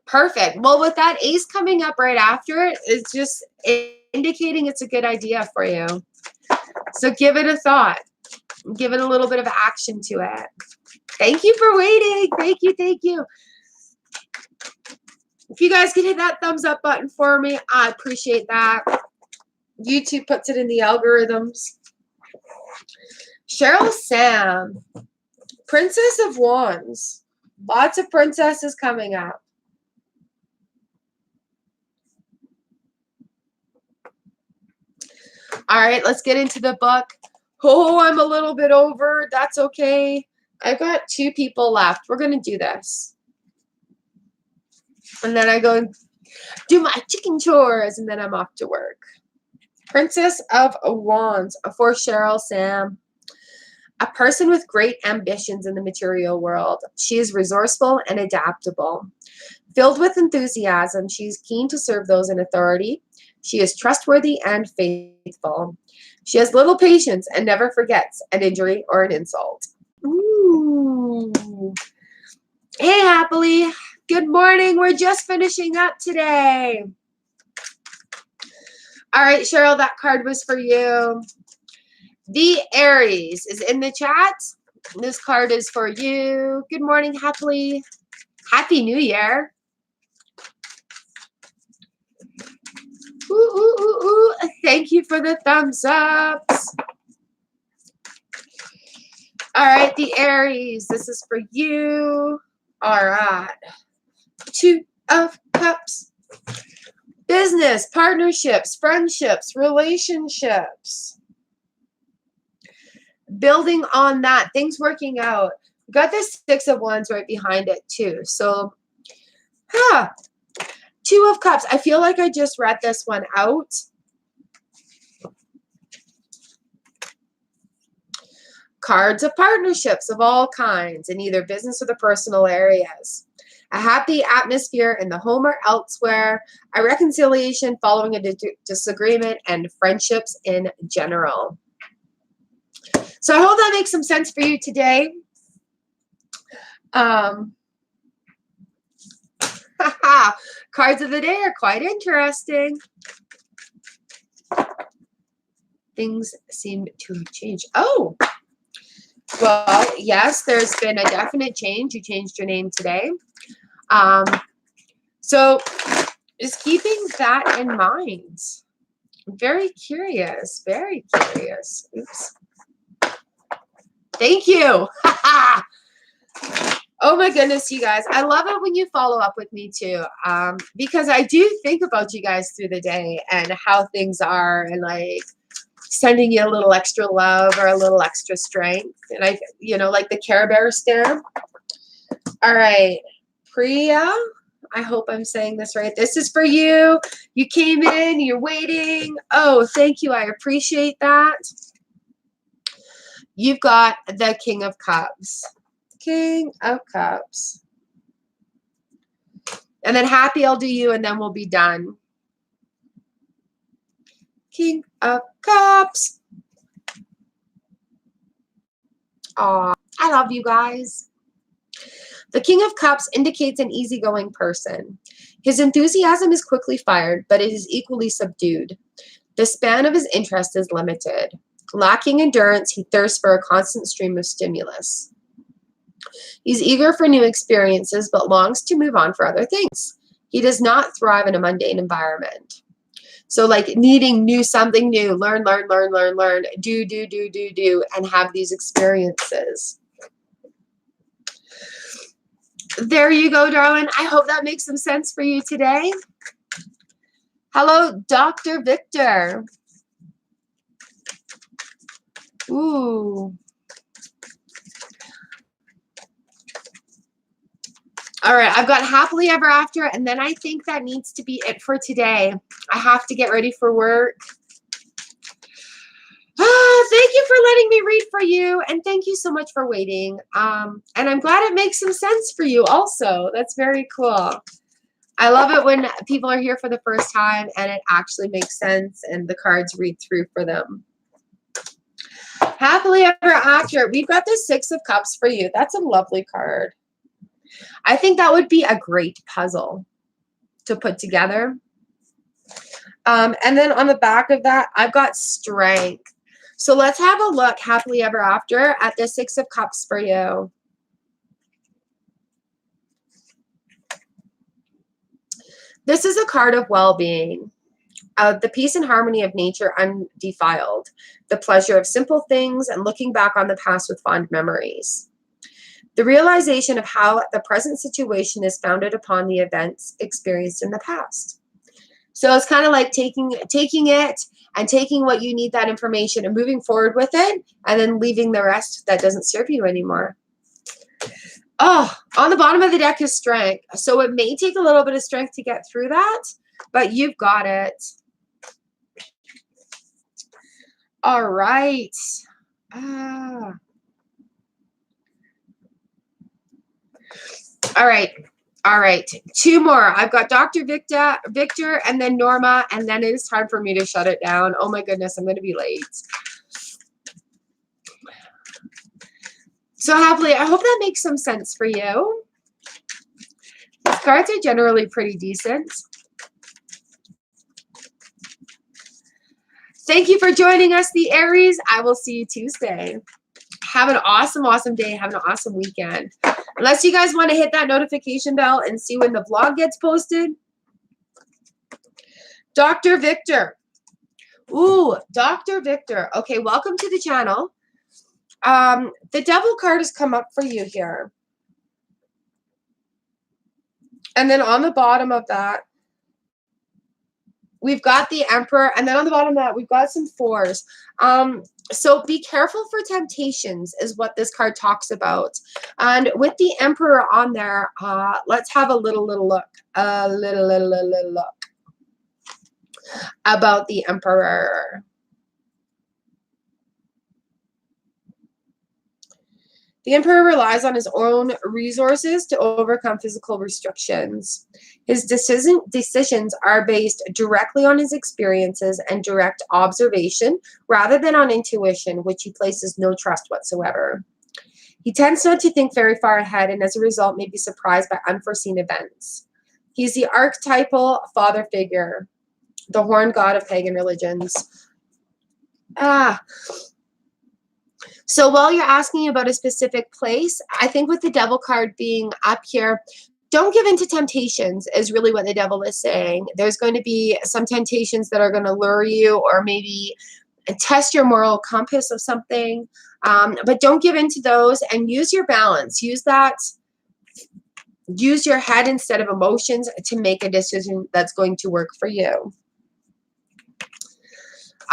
Perfect. Well, with that ace coming up right after it, it's just indicating it's a good idea for you. So give it a thought. Give it a little bit of action to it. Thank you for waiting. Thank you. Thank you. If you guys could hit that thumbs up button for me, I appreciate that. YouTube puts it in the algorithms. Cheryl Sam. Princess of Wands. Lots of princesses coming up. All right, let's get into the book. Oh, I'm a little bit over. That's okay. I've got 2 people left. We're going to do this. And then I go and do my chicken chores, and then I'm off to work. Princess of Wands for Cheryl Sam. A person with great ambitions in the material world. She is resourceful and adaptable. Filled with enthusiasm, she is keen to serve those in authority. She is trustworthy and faithful. She has little patience and never forgets an injury or an insult. Ooh. Hey, Happily. Good morning. We're just finishing up today. All right, Cheryl, that card was for you. The Aries is in the chat. This card is for you. Good morning, Happily. Happy New Year. Ooh, ooh, ooh, ooh. Thank you for the thumbs ups. All right, the Aries, this is for you. All right. 2 of Cups. Business, partnerships, friendships, relationships. Building on that, things working out. Got the 6 of Wands right behind it too. So, 2 of Cups. I feel like I just read this one out. Cards of partnerships of all kinds in either business or the personal areas. A happy atmosphere in the home or elsewhere. A reconciliation following a disagreement, and friendships in general. So I hope that makes some sense for you today. Cards of the day are quite interesting. Things seem to have changed. Oh, well, yes, there's been a definite change. You changed your name today. So just keeping that in mind. I'm very curious. Very curious. Oops. Thank you. Oh my goodness, you guys. I love it when you follow up with me too. Because I do think about you guys through the day and how things are, and like sending you a little extra love or a little extra strength. And I, like the Care Bear stamp. All right. Priya, I hope I'm saying this right. This is for you. You came in, you're waiting. Oh, thank you. I appreciate that. you've got the King of Cups. King of Cups. And then happy I'll do you, and then we'll be done. King of Cups. Aw, I love you guys. The King of Cups indicates an easygoing person. His enthusiasm is quickly fired, but it is equally subdued. The span of his interest is limited. Lacking endurance, he thirsts for a constant stream of stimulus. He's eager for new experiences, but longs to move on for other things. He does not thrive in a mundane environment. So like needing something new, learn, do, and have these experiences. There you go, darling. I hope that makes some sense for you today. Hello, Dr. Victor. Ooh. All right, I've got happily ever after, and then I think that needs to be it for today. I have to get ready for work. Thank you for letting me read for you, and thank you so much for waiting. And I'm glad it makes some sense for you also. That's very cool. I love it when people are here for the first time and it actually makes sense and the cards read through for them. Happily ever after. We've got the Six of Cups for you. That's a lovely card. I think that would be a great puzzle to put together. And then on the back of that, I've got Strength. So let's have a look, happily ever after, at the Six of Cups for you. This is a card of well-being, the peace and harmony of nature undefiled, the pleasure of simple things, and looking back on the past with fond memories. The realization of how the present situation is founded upon the events experienced in the past. So it's kind of like taking it and taking what you need, that information, and moving forward with it, and then leaving the rest that doesn't serve you anymore. Oh, on the bottom of the deck is Strength. So it may take a little bit of strength to get through that, but you've got it. All right. All right. All right. Two more. I've got Dr. Victor, and then Norma, and then it is time for me to shut it down. Oh my goodness, I'm going to be late. So happily, I hope that makes some sense for you. These cards are generally pretty decent. Thank you for joining us, the Aries. I will see you Tuesday. Have an awesome, awesome day. Have an awesome weekend. Unless you guys want to hit that notification bell and see when the vlog gets posted. Dr. Victor. Ooh, Dr. Victor. Okay, welcome to the channel. The Devil card has come up for you here. And then on the bottom of that, we've got the Emperor. And then on the bottom of that, we've got some fours. So be careful for temptations is what this card talks about. And with the Emperor on there, let's have a little look. A little look about the Emperor. The Emperor relies on his own resources to overcome physical restrictions. His decisions are based directly on his experiences and direct observation rather than on intuition, which he places no trust whatsoever. He tends not to think very far ahead and as a result may be surprised by unforeseen events. He's the archetypal father figure, the horned god of pagan religions. So while you're asking about a specific place, I think with the Devil card being up here, don't give in to temptations is really what the Devil is saying. There's going to be some temptations that are going to lure you or maybe test your moral compass of something. But don't give in to those and use your balance. Use your head instead of emotions to make a decision that's going to work for you.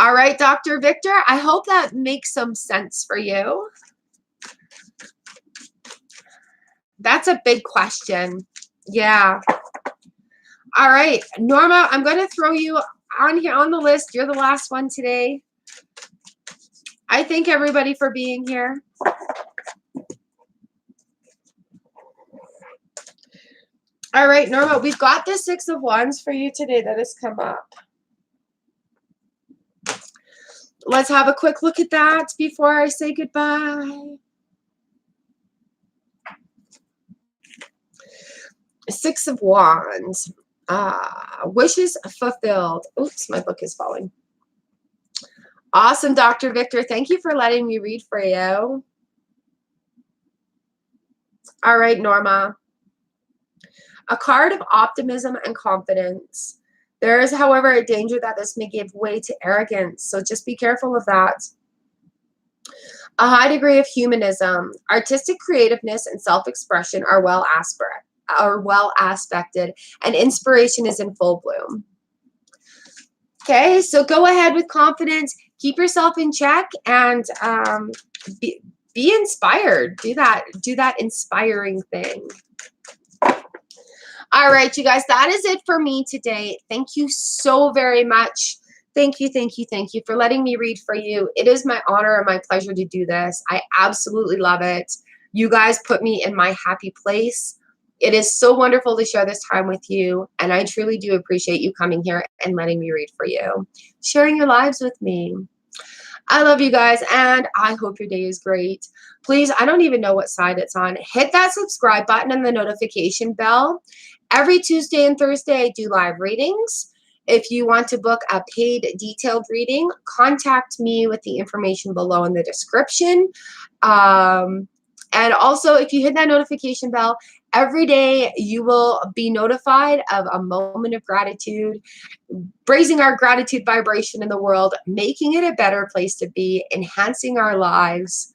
All right, Dr. Victor, I hope that makes some sense for you. That's a big question. Yeah. All right, Norma, I'm going to throw you on here on the list. You're the last one today. I thank everybody for being here. All right, Norma, we've got the 6 of Wands for you today that has come up. Let's have a quick look at that before I say goodbye. 6 of Wands. Wishes fulfilled. Oops, my book is falling. Awesome, Dr. Victor. Thank you for letting me read for you. All right, Norma. A card of optimism and confidence. There is, however, a danger that this may give way to arrogance, so just be careful of that. A high degree of humanism, artistic creativeness, and self-expression are well aspected, and inspiration is in full bloom. Okay, so go ahead with confidence, keep yourself in check, and be inspired. Do that inspiring thing. All right, you guys, that is it for me today. Thank you so very much. Thank you for letting me read for you. It is my honor and my pleasure to do this. I absolutely love it. You guys put me in my happy place. It is so wonderful to share this time with you, and I truly do appreciate you coming here and letting me read for you, sharing your lives with me. I love you guys, and I hope your day is great. Please, I don't even know what side it's on. Hit that subscribe button and the notification bell. Every Tuesday and Thursday, I do live readings. If you want to book a paid detailed reading, contact me with the information below in the description. And also, if you hit that notification bell, every day you will be notified of a moment of gratitude, raising our gratitude vibration in the world, making it a better place to be, enhancing our lives.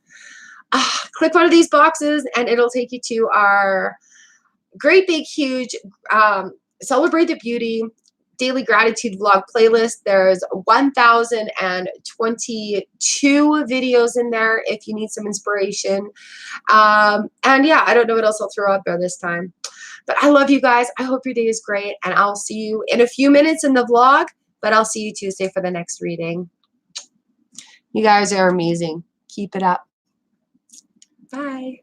Click one of these boxes and it'll take you to our great big huge Celebrate the Beauty daily gratitude vlog playlist. There's 1,022 videos in there if you need some inspiration. And yeah, I don't know what else I'll throw out there this time. But I love you guys. I hope your day is great. And I'll see you in a few minutes in the vlog. But I'll see you Tuesday for the next reading. You guys are amazing. Keep it up. Bye.